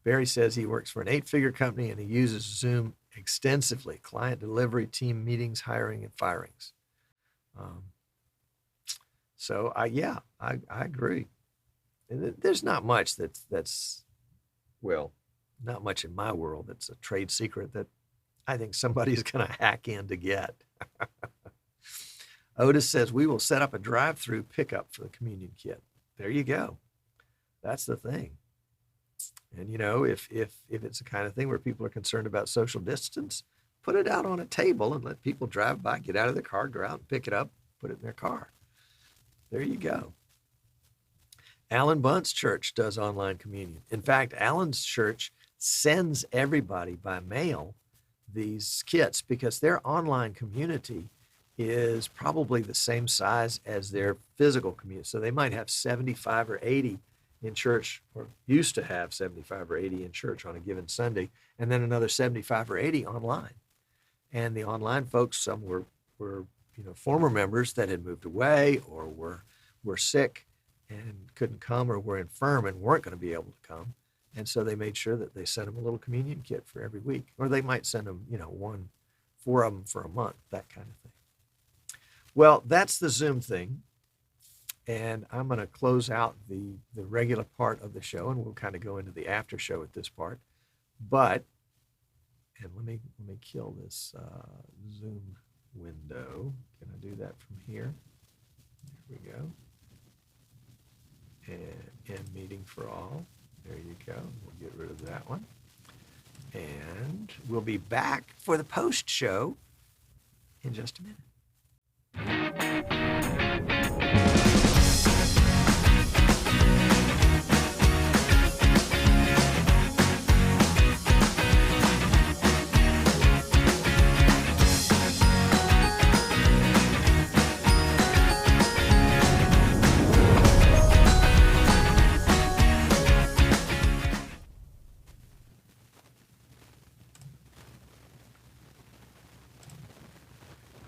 Barry says he works for an 8-figure company and he uses Zoom extensively. Client delivery, team meetings, hiring, and firings. So I agree. And there's not much that's not much in my world that's a trade secret that I think somebody's going to hack in to get. Otis says, we will set up a drive-through pickup for the communion kit. There you go. That's the thing. And, if it's the kind of thing where people are concerned about social distance, put it out on a table and let people drive by, get out of their car, go out and pick it up, put it in their car. There you go. Alan Bunt's church does online communion. In fact, Alan's church sends everybody by mail these kits because their online community is probably the same size as their physical community. So they might have 75 or 80 in church, or used to have 75 or 80 in church on a given Sunday, and then another 75 or 80 online. And the online folks, some were former members that had moved away or were sick and couldn't come, or were infirm and weren't going to be able to come. And so they made sure that they sent them a little communion kit for every week, or they might send them, four of them for a month, that kind of thing. Well, that's the Zoom thing. And I'm going to close out the regular part of the show, and we'll kind of go into the after show at this part. But, and let me kill this Zoom window. Can I do that from here? There we go. And end meeting for all. There you go. We'll get rid of that one. And we'll be back for the post show in just a minute.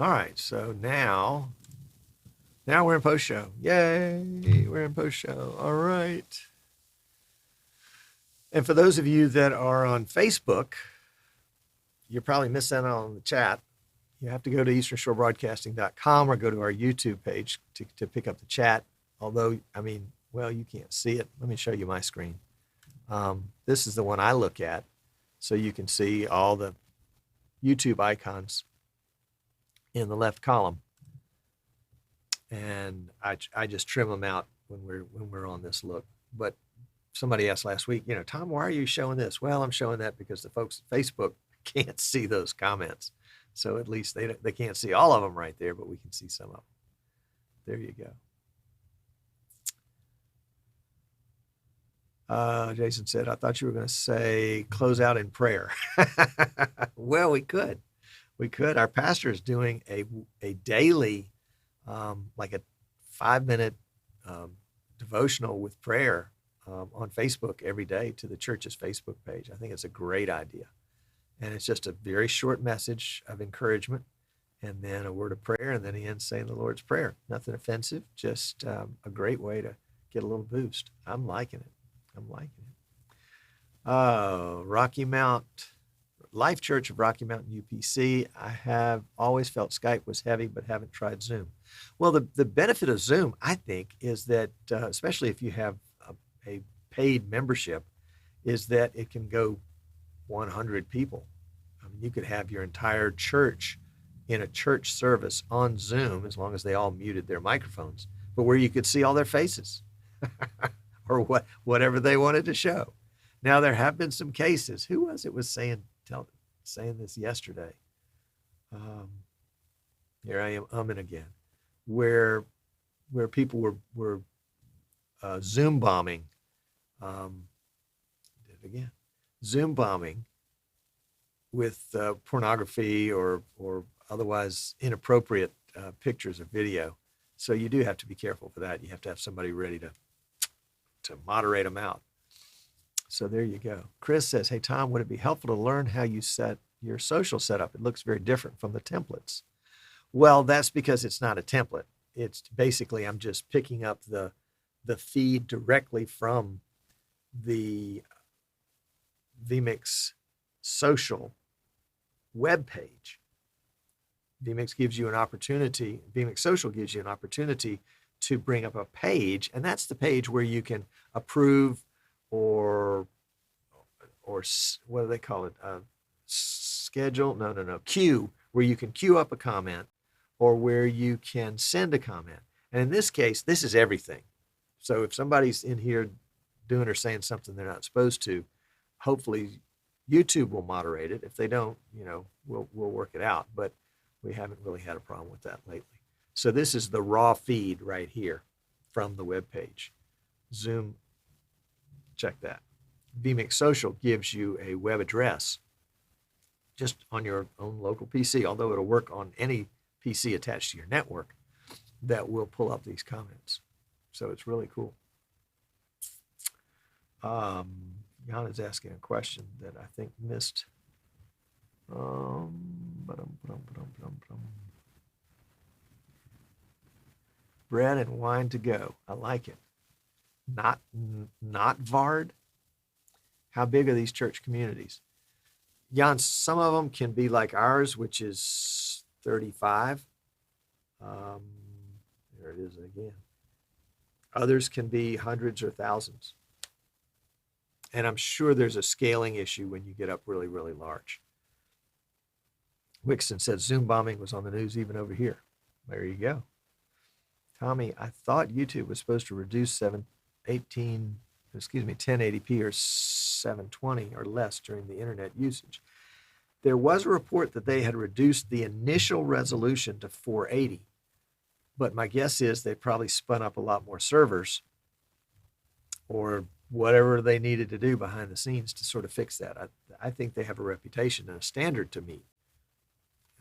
All right, so now we're in post show. Yay, we're in post show. All right. And for those of you that are on Facebook, you're probably missing out on the chat. You have to go to easternshorebroadcasting.com or go to our YouTube page to pick up the chat. Although, you can't see it. Let me show you my screen. This is the one I look at, so you can see all the YouTube icons in the left column, and I just trim them out when we're on this look. But somebody asked last week, Tom, why are you showing this? Well, I'm showing that because the folks at Facebook can't see those comments, so at least they can't see all of them right there, but we can see some of them. There you go. Jason said, I thought you were going to say close out in prayer. Well, we could. Our pastor is doing a daily, like a 5-minute devotional with prayer on Facebook every day to the church's Facebook page. I think it's a great idea. And it's just a very short message of encouragement, and then a word of prayer, and then he ends saying the Lord's Prayer. Nothing offensive, just a great way to get a little boost. I'm liking it. Rocky Mount Life Church of Rocky Mountain, UPC. I have always felt Skype was heavy, but haven't tried Zoom. Well, the benefit of Zoom, I think, is that, especially if you have a paid membership, is that it can go 100 people. You could have your entire church in a church service on Zoom, as long as they all muted their microphones, but where you could see all their faces or whatever they wanted to show. Now, there have been some cases. Who was saying this yesterday? Here I am umming again, where people were Zoom bombing. Did it again? Zoom bombing with pornography or otherwise inappropriate pictures or video. So you do have to be careful for that. You have to have somebody ready to moderate them out. So there you go. Chris says, hey, Tom, would it be helpful to learn how you set your social setup? It looks very different from the templates. Well, that's because it's not a template. It's basically, I'm just picking up the feed directly from the vMix social web page. vMix Social gives you an opportunity to bring up a page, and that's the page where you can approve or what do they call it? Schedule? No. Queue, where you can queue up a comment or where you can send a comment. And in this case, this is everything. So if somebody's in here doing or saying something they're not supposed to, hopefully YouTube will moderate it. If they don't, we'll work it out. But we haven't really had a problem with that lately. So this is the raw feed right here from the web page. Zoom, check that. vMix Social gives you a web address just on your own local PC, although it'll work on any PC attached to your network, that will pull up these comments. So it's really cool. Jan is asking a question that I think missed. Bread and wine to go. I like it. Not Vard. How big are these church communities? Jan, some of them can be like ours, which is 35. There it is again. Others can be hundreds or thousands. And I'm sure there's a scaling issue when you get up really, really large. Wixon said Zoom bombing was on the news even over here. There you go. Tommy, I thought YouTube was supposed to reduce 1080p or 720 or less during the internet usage. There was a report that they had reduced the initial resolution to 480, but my guess is they probably spun up a lot more servers or whatever they needed to do behind the scenes to sort of fix that. I think they have a reputation and a standard to meet.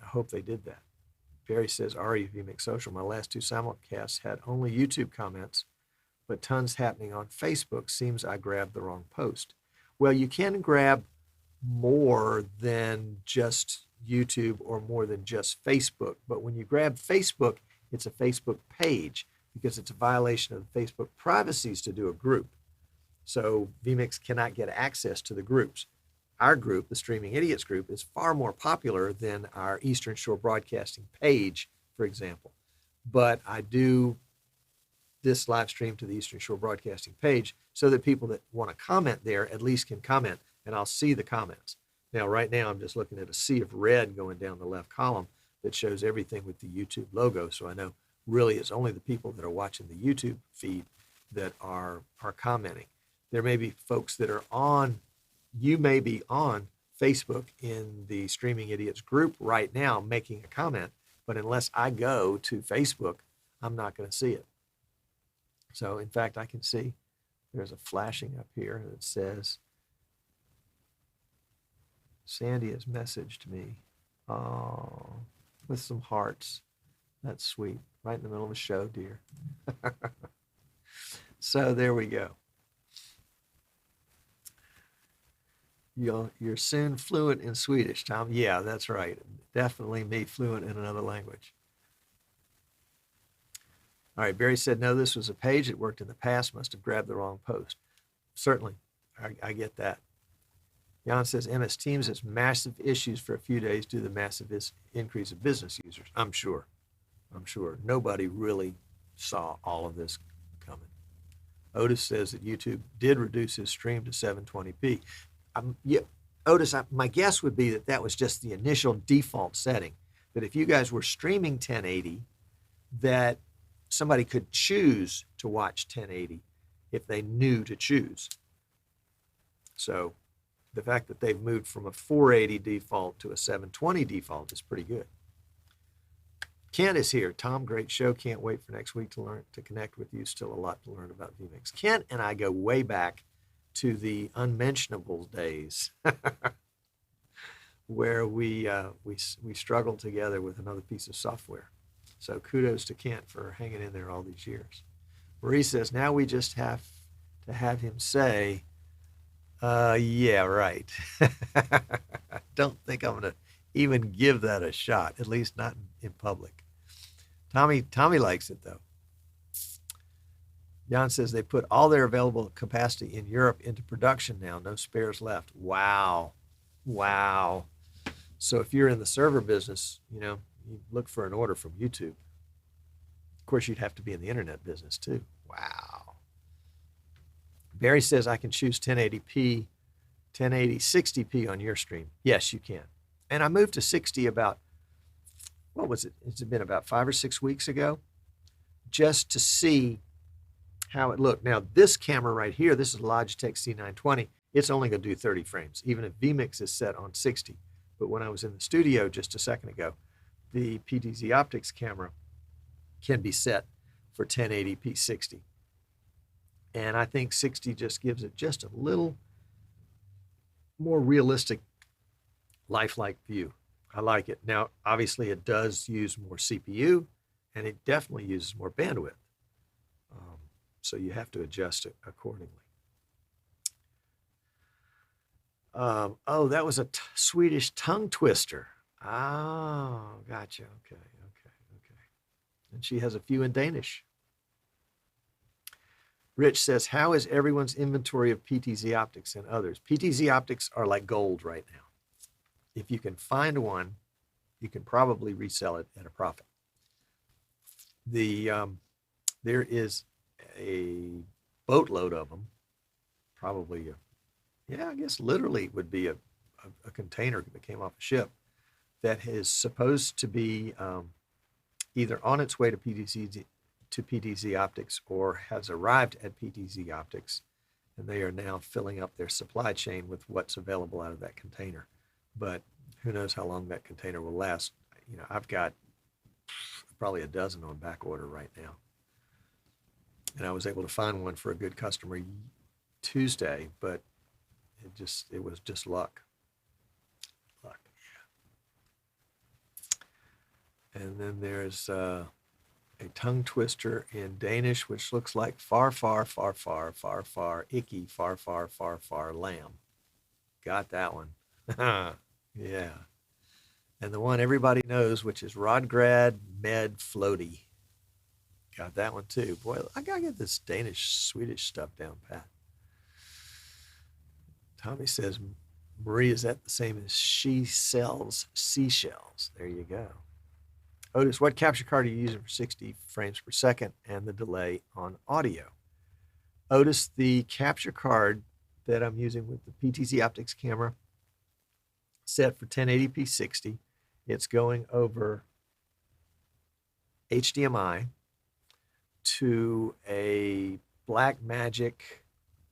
I hope they did that. Barry says, Ari, vMix Social, my last 2 simulcasts had only YouTube comments, but tons happening on Facebook. Seems I grabbed the wrong post. Well, you can grab more than just YouTube or more than just Facebook. But when you grab Facebook, it's a Facebook page because it's a violation of the Facebook privacies to do a group. So vMix cannot get access to the groups. Our group, the Streaming Idiots group, is far more popular than our Eastern Shore Broadcasting page, for example. But I do this live stream to the Eastern Shore Broadcasting page so that people that want to comment there at least can comment, and I'll see the comments. Now, right now, I'm just looking at a sea of red going down the left column that shows everything with the YouTube logo. So I know really it's only the people that are watching the YouTube feed that are commenting. There may be folks that are on, you may be on Facebook in the Streaming Idiots group right now making a comment, but unless I go to Facebook, I'm not going to see it. So in fact, I can see there's a flashing up here that says, Sandy has messaged me with some hearts. That's sweet. Right in the middle of the show, dear. So there we go. You're soon fluent in Swedish, Tom. Yeah, that's right. Definitely me fluent in another language. All right, Barry said, no, this was a page that worked in the past. Must have grabbed the wrong post. Certainly, I get that. Jan says, MS Teams has massive issues for a few days due to the massive increase of business users. I'm sure. Nobody really saw all of this coming. Otis says that YouTube did reduce his stream to 720p. Yeah, Otis, my guess would be that that was just the initial default setting. That if you guys were streaming 1080, that somebody could choose to watch 1080 if they knew to choose. So the fact that they've moved from a 480 default to a 720 default is pretty good. Kent is here. Tom, great show. Can't wait for next week to connect with you. Still a lot to learn about vMix. Kent and I go way back to the unmentionable days where we struggled together with another piece of software. So kudos to Kent for hanging in there all these years. Marie says, now we just have to have him say, yeah, right. I don't think I'm going to even give that a shot, at least not in public. Tommy likes it, though. Jan says they put all their available capacity in Europe into production now. No spares left. Wow. So if you're in the server business, you look for an order from YouTube. Of course, you'd have to be in the internet business, too. Wow. Barry says I can choose 1080p, 1080, 60p on your stream. Yes, you can. And I moved to 60 about, what was it? It's been about 5 or 6 weeks ago, just to see how it looked. Now, this camera right here, this is Logitech C920. It's only going to do 30 frames, even if vMix is set on 60. But when I was in the studio just a second ago, the PTZ Optics camera can be set for 1080p 60. And I think 60 just gives it just a little more realistic, lifelike view. I like it. Now, obviously, it does use more CPU, and it definitely uses more bandwidth. So you have to adjust it accordingly. Oh, that was a Swedish tongue twister. Oh, gotcha. Okay. And she has a few in Danish. Rich says, how is everyone's inventory of PTZ optics and others? PTZ optics are like gold right now. If you can find one, you can probably resell it at a profit. There is a boatload of them, probably, I guess literally would be a container that came off a ship that is supposed to be either on its way to PTZ optics or has arrived at PTZ optics, and they are now filling up their supply chain with what's available out of that container. But who knows how long that container will last. I've got probably a dozen on back order right now. And I was able to find one for a good customer Tuesday, but it was just luck. And then there's a tongue twister in Danish, which looks like far, far, far, far, far, far, icky, far, far, far, far, lamb. Got that one. Yeah. And the one everybody knows, which is Rodgrad Med Floaty. Got that one too. Boy, I gotta get this Danish, Swedish stuff down pat. Tommy says, Marie, is that the same as she sells seashells? There you go. Otis, what capture card are you using for 60 frames per second and the delay on audio? Otis, the capture card that I'm using with the PTZ Optics camera set for 1080p 60. It's going over HDMI to a Blackmagic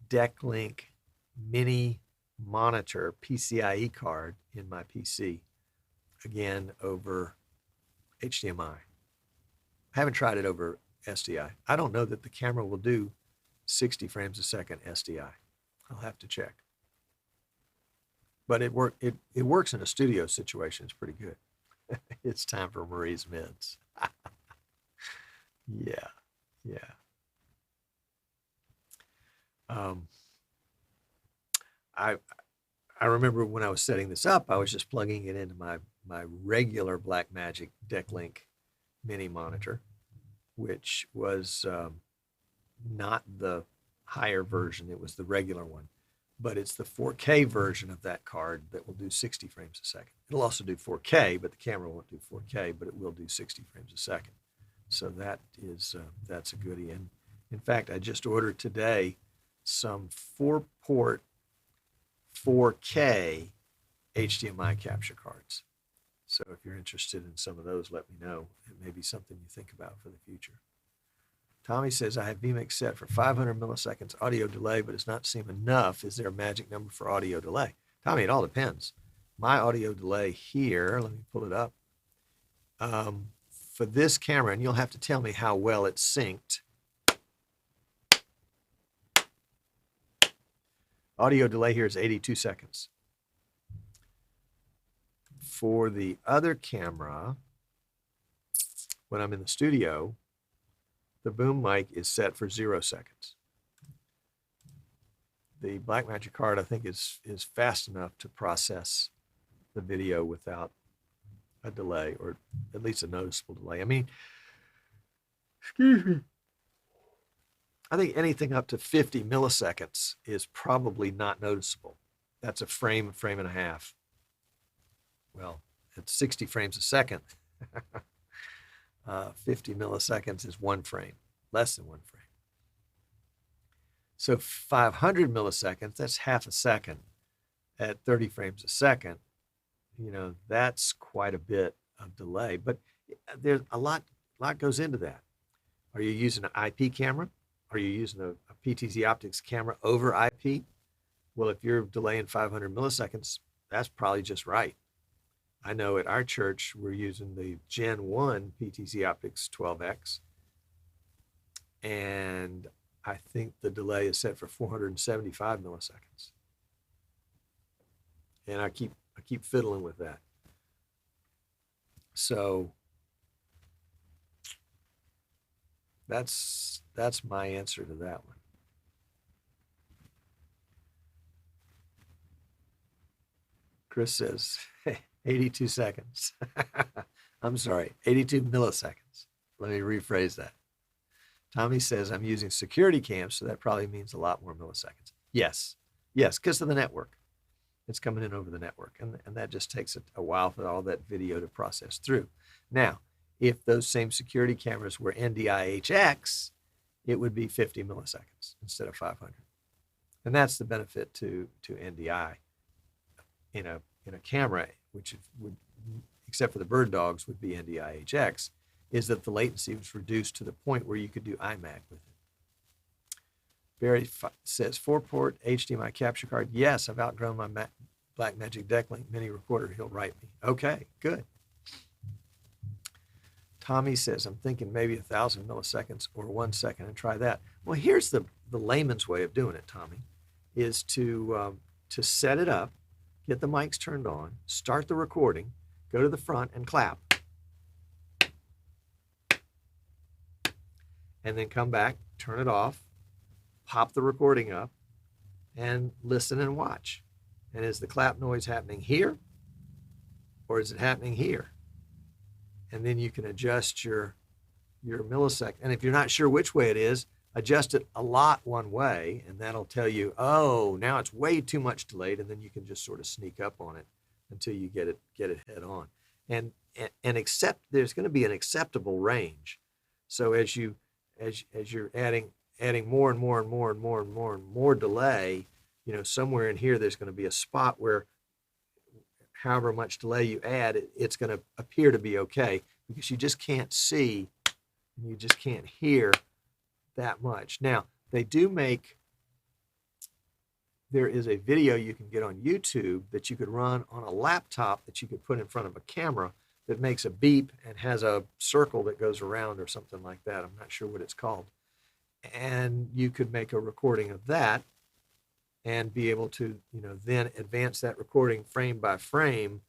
DeckLink mini monitor PCIe card in my PC, again over HDMI. I haven't tried it over SDI. I don't know that the camera will do 60 frames a second SDI. I'll have to check. But it works in a studio situation. It's pretty good. It's time for Marie's mids. Yeah. I remember when I was setting this up, I was just plugging it into my regular Blackmagic DeckLink mini monitor, which was not the higher version. It was the regular one, but it's the 4K version of that card that will do 60 frames a second. It'll also do 4K, but the camera won't do 4K, but it will do 60 frames a second. So that's a goodie. And in fact, I just ordered today some 4-port 4K HDMI capture cards. So if you're interested in some of those, let me know. It may be something you think about for the future. Tommy says, I have vMix set for 500 milliseconds audio delay, but it's not seem enough. Is there a magic number for audio delay? Tommy, it all depends. My audio delay here, let me pull it up. For this camera, and you'll have to tell me how well it's synced. Audio delay here is 82 seconds. For the other camera, when I'm in the studio, the boom mic is set for 0 seconds. The Blackmagic card, I think, is fast enough to process the video without a delay, or at least a noticeable delay. I mean, excuse me. I think anything up to 50 milliseconds is probably not noticeable. That's a frame and a half. Well, at 60 frames a second, 50 milliseconds is 1 frame, less than 1 frame. So 500 milliseconds, that's half a second. At 30 frames a second, that's quite a bit of delay. But there's a lot goes into that. Are you using an IP camera? Are you using a PTZ Optics camera over IP? Well, if you're delaying 500 milliseconds, that's probably just right. I know at our church, we're using the Gen 1 PTZ Optics 12X. And I think the delay is set for 475 milliseconds. And I keep fiddling with that. So that's my answer to that one. Chris says 82 seconds. I'm sorry, 82 milliseconds. Let me rephrase that. Tommy says I'm using security cams, so that probably means a lot more milliseconds. Yes, because of the network. It's coming in over the network, and that just takes a while for all that video to process through. Now, if those same security cameras were NDI-HX, it would be 50 milliseconds instead of 500. And that's the benefit to NDI in a camera, which would, except for the bird dogs, would be NDI-HX, is that the latency was reduced to the point where you could do iMag with it. Barry says 4-port HDMI capture card. Yes, I've outgrown my Blackmagic Decklink mini recorder. He'll write me. Okay, good. Tommy says I'm thinking maybe 1,000 milliseconds or 1 second, and try that. Well, here's the layman's way of doing it, Tommy, is to set it up, get the mics turned on, start the recording, go to the front and clap, and then come back, turn it off, pop the recording up, and listen and watch. And is the clap noise happening here, or is it happening here? And then you can adjust your millisecond. And if you're not sure which way it is, adjust it a lot one way, and that'll tell you, oh, now it's way too much delayed, and then you can just sort of sneak up on it until you get it head on. And there's going to be an acceptable range. So as you're adding more and more and more and more and more and more delay, somewhere in here there's going to be a spot where however much delay you add, it's going to appear to be okay, because you just can't see and you just can't hear that much. Now, there is a video you can get on YouTube that you could run on a laptop that you could put in front of a camera that makes a beep and has a circle that goes around or something like that. I'm not sure what it's called. And you could make a recording of that and be able to, then advance that recording frame by frame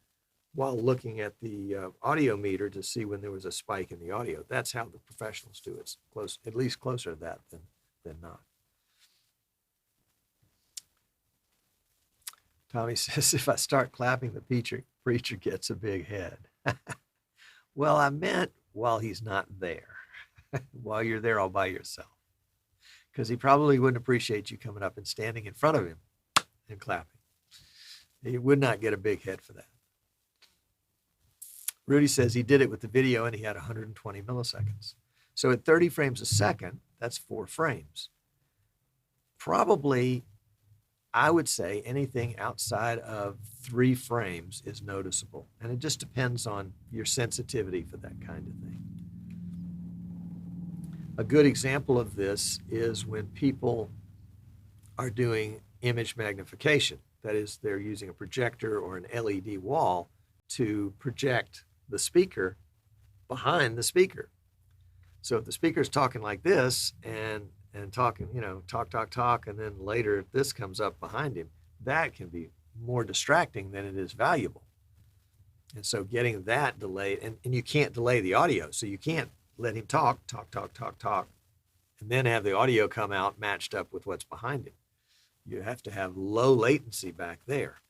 while looking at the audio meter to see when there was a spike in the audio. That's how the professionals do it. It's at least closer to that than not. Tommy says, if I start clapping, the preacher gets a big head. Well, I meant while he's not there, while you're there all by yourself, because he probably wouldn't appreciate you coming up and standing in front of him and clapping. He would not get a big head for that. Rudy says he did it with the video and he had 120 milliseconds. So at 30 frames a second, that's 4 frames. Probably, I would say anything outside of 3 frames is noticeable. And it just depends on your sensitivity for that kind of thing. A good example of this is when people are doing image magnification. That is, they're using a projector or an LED wall to project the speaker behind the speaker. So if the speaker's talking like this and talking, talk, and then later this comes up behind him, that can be more distracting than it is valuable. And so getting that delayed, and you can't delay the audio, so you can't let him talk, and then have the audio come out matched up with what's behind him. You have to have low latency back there.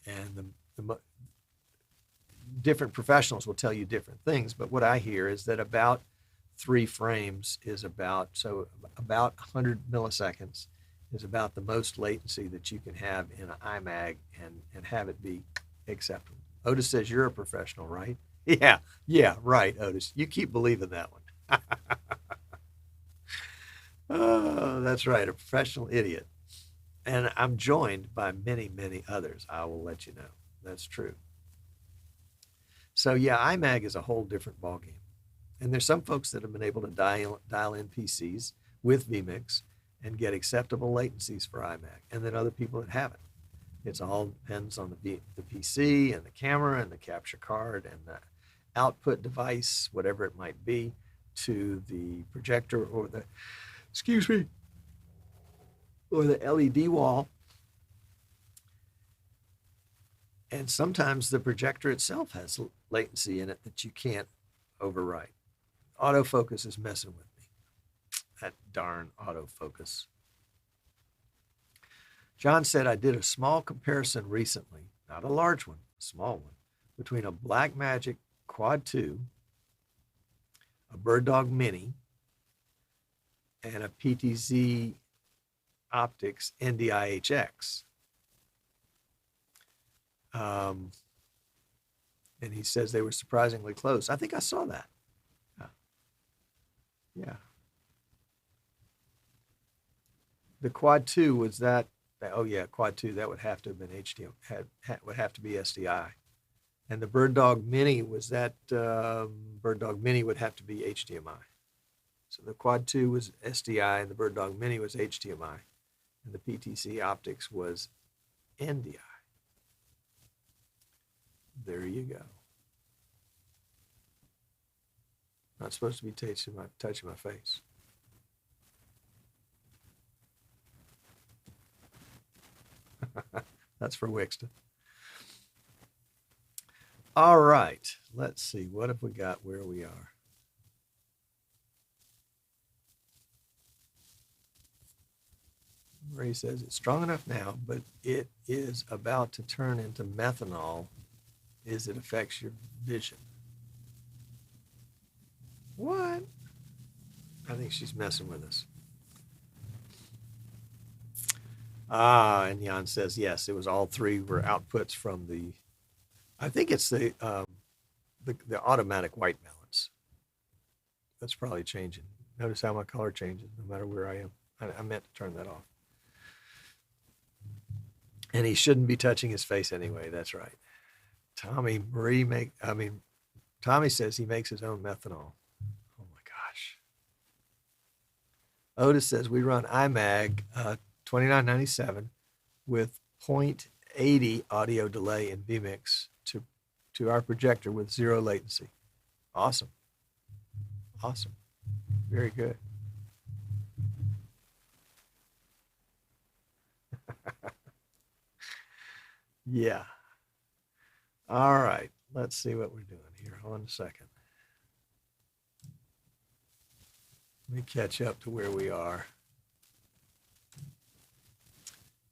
And the different professionals will tell you different things, but what I hear is that about 3 frames is about 100 milliseconds is about the most latency that you can have in an iMag and have it be acceptable. Otis says you're a professional, right? Yeah, right, Otis. You keep believing that one. Oh, that's right, a professional idiot. And I'm joined by many, many others. I will let you know. That's true. So yeah, iMag is a whole different ballgame. And there's some folks that have been able to dial in PCs with vMix and get acceptable latencies for iMag, and then other people that haven't. It all depends on the PC and the camera and the capture card and the output device, whatever it might be, to the projector or the excuse me, or the LED wall. And sometimes the projector itself has latency in it that you can't override. Autofocus is messing with me. That darn autofocus. John said, I did a small comparison recently, not a large one, a small one, between a Blackmagic Quad 2, a BirdDog Mini, and a PTZ Optics NDI-HX. And he says they were surprisingly close. I think I saw that. Yeah. The Quad 2 was that. Oh yeah, Quad 2. That would have to have been HDMI. Would have to be SDI. And the BirdDog Mini was that. BirdDog Mini would have to be HDMI. So the Quad 2 was SDI, and the BirdDog Mini was HDMI, and the PTC Optics was NDI. There you go. Not supposed to be touching my face. That's for Wixton. All right. Let's see. What have we got where we are? Ray says it's strong enough now, but it is about to turn into methanol as it affects your vision. What? I think she's messing with us. And Jan says, yes, it was all three were outputs from the, I think it's the automatic white balance. That's probably changing. Notice how my color changes no matter where I am. I meant to turn that off. And he shouldn't be touching his face anyway. That's right. Tommy says he makes his own methanol. Oh my gosh. Otis says we run iMag 2997 with 0.80 audio delay in vMix to our projector with 0 latency. Awesome. Awesome. Very good. Yeah. All right. Let's see what we're doing here. Hold on a second. Let me catch up to where we are.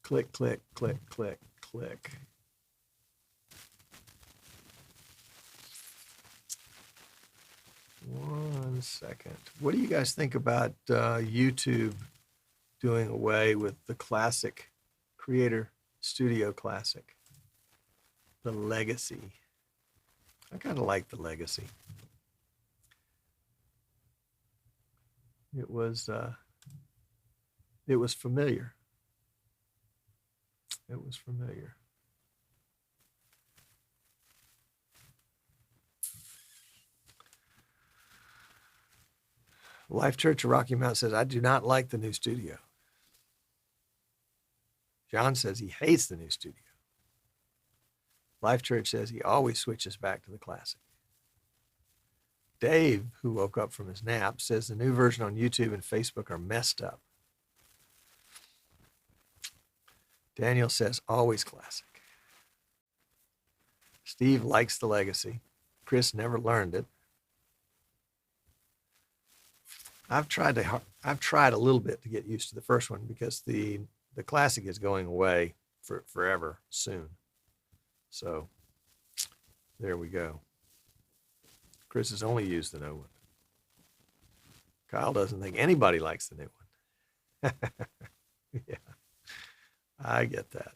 Click, click, click, click, click. One second. What do you guys think about YouTube doing away with the classic Creator Studio Classic? The Legacy. I kind of like the Legacy. It was familiar. It was familiar. Life Church of Rocky Mount says, I do not like the new studio. John says he hates the new studio. Life Church says he always switches back to the classic. Dave, who woke up from his nap, says the new version on YouTube and Facebook are messed up. Daniel says always classic. Steve likes the Legacy. Chris never learned it. I've tried a little bit to get used to the first one because the classic is going away for forever soon. So there we go. Chris has only used the new one. Kyle doesn't think anybody likes the new one. Yeah, I get that.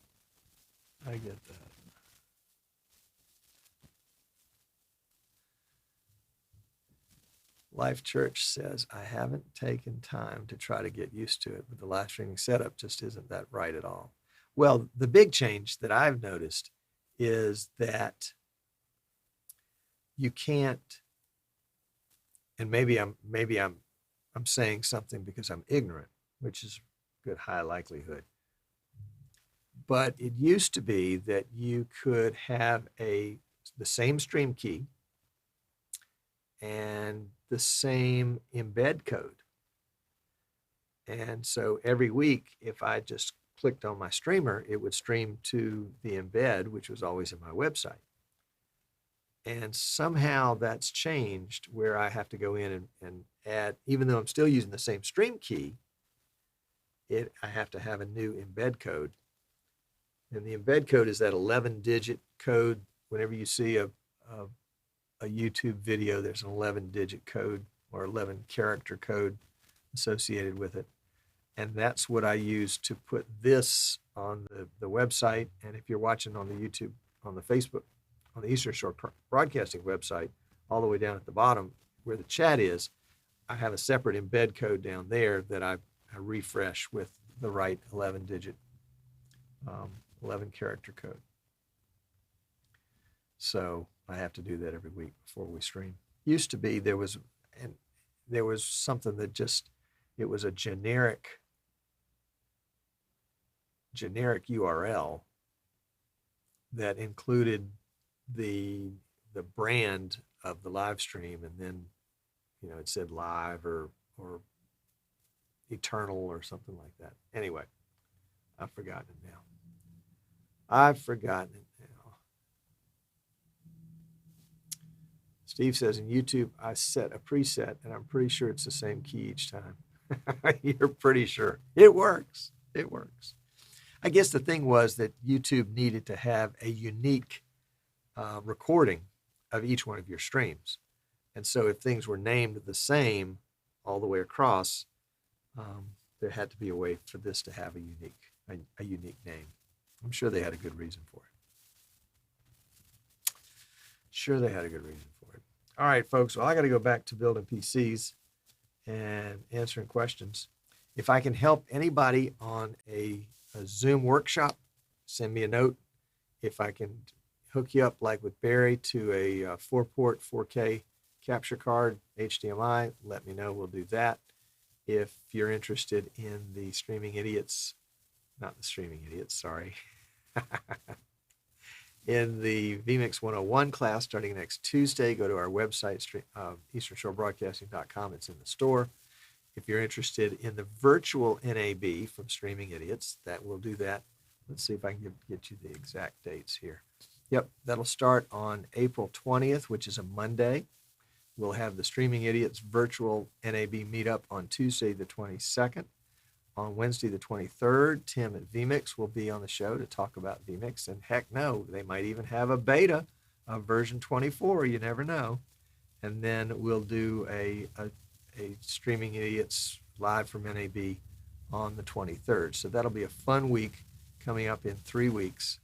I get that. Life Church says, I haven't taken time to try to get used to it, but the live streaming setup just isn't that right at all. Well, the big change that I've noticed is that you can't, and maybe I'm saying something because I'm ignorant, which is good high likelihood. But it used to be that you could have the same stream key and the same embed code. And so every week, if I just clicked on my streamer, it would stream to the embed, which was always in my website. And somehow that's changed where I have to go in and add, even though I'm still using the same stream key, I have to have a new embed code. And the embed code is that 11-digit code. Whenever you see a YouTube video, there's an 11-digit code or 11-character code associated with it. And that's what I use to put this on the website. And if you're watching on the YouTube, on the Facebook, on the Eastern Shore Broadcasting website, all the way down at the bottom where the chat is, I have a separate embed code down there that I refresh with the right 11-digit, 11-character code. So I have to do that every week before we stream. Used to be there was something that just, it was a generic URL that included the brand of the live stream, and then it said live or eternal or something like that. Anyway, I've forgotten it now. Steve says, in YouTube, I set a preset, and I'm pretty sure it's the same key each time. You're pretty sure. It works. It works. I guess the thing was that YouTube needed to have a unique recording of each one of your streams. And so if things were named the same all the way across, there had to be a way for this to have a unique name. I'm sure they had a good reason for it. Sure, they had a good reason for it. All right, folks. Well, I got to go back to building PCs and answering questions. If I can help anybody on a Zoom workshop, send me a note. If I can hook you up, like with Barry, to a 4-port 4K capture card, HDMI, let me know. We'll do that. If you're interested in the Streaming Idiots, not the Streaming Idiots, sorry, in the vMix 101 class starting next Tuesday, go to our website, easternshorebroadcasting.com. It's in the store. If you're interested in the virtual NAB from Streaming Idiots, that will do that. Let's see if I can get you the exact dates here. Yep, that'll start on April 20th, which is a Monday. We'll have the Streaming Idiots virtual NAB meetup on Tuesday the 22nd. On Wednesday the 23rd, Tim at vMix will be on the show to talk about vMix. And heck no, they might even have a beta of version 24. You never know. And then we'll do a Streaming Idiots live from NAB on the 23rd. So that'll be a fun week coming up in 3 weeks.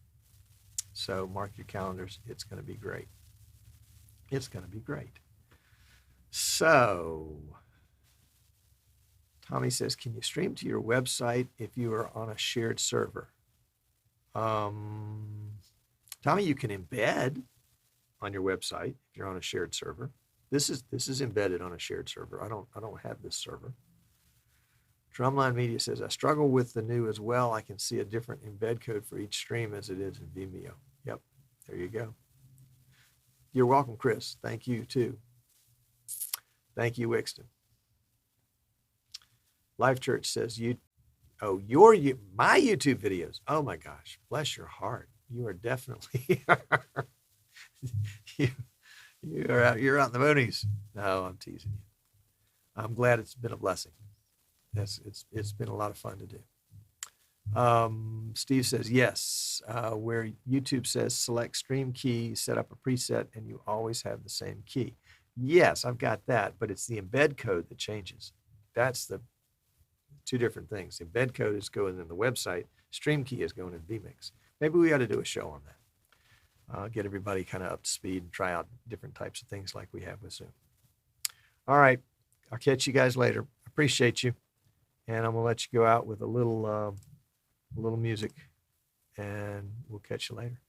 So mark your calendars. It's going to be great. It's going to be great. So Tommy says, can you stream to your website if you are on a shared server? Tommy, you can embed on your website if you're on a shared server. This is embedded on a shared server. I don't have this server. Drumline Media says, I struggle with the new as well. I can see a different embed code for each stream as it is in Vimeo. Yep, there you go. You're welcome, Chris. Thank you, too. Thank you, Wixton. Life Church says, my YouTube videos. Oh, my gosh. Bless your heart. You are definitely, you're out in the boonies. No, I'm teasing you. I'm glad it's been a blessing. It's been a lot of fun to do. Steve says, yes, where YouTube says select stream key, set up a preset, and you always have the same key. Yes, I've got that, but it's the embed code that changes. That's the two different things. The embed code is going in the website. Stream key is going in vMix. Maybe we ought to do a show on that. Get everybody kind of up to speed and try out different types of things like we have with Zoom. All right. I'll catch you guys later. Appreciate you. And I'm going to let you go out with a little music, and we'll catch you later.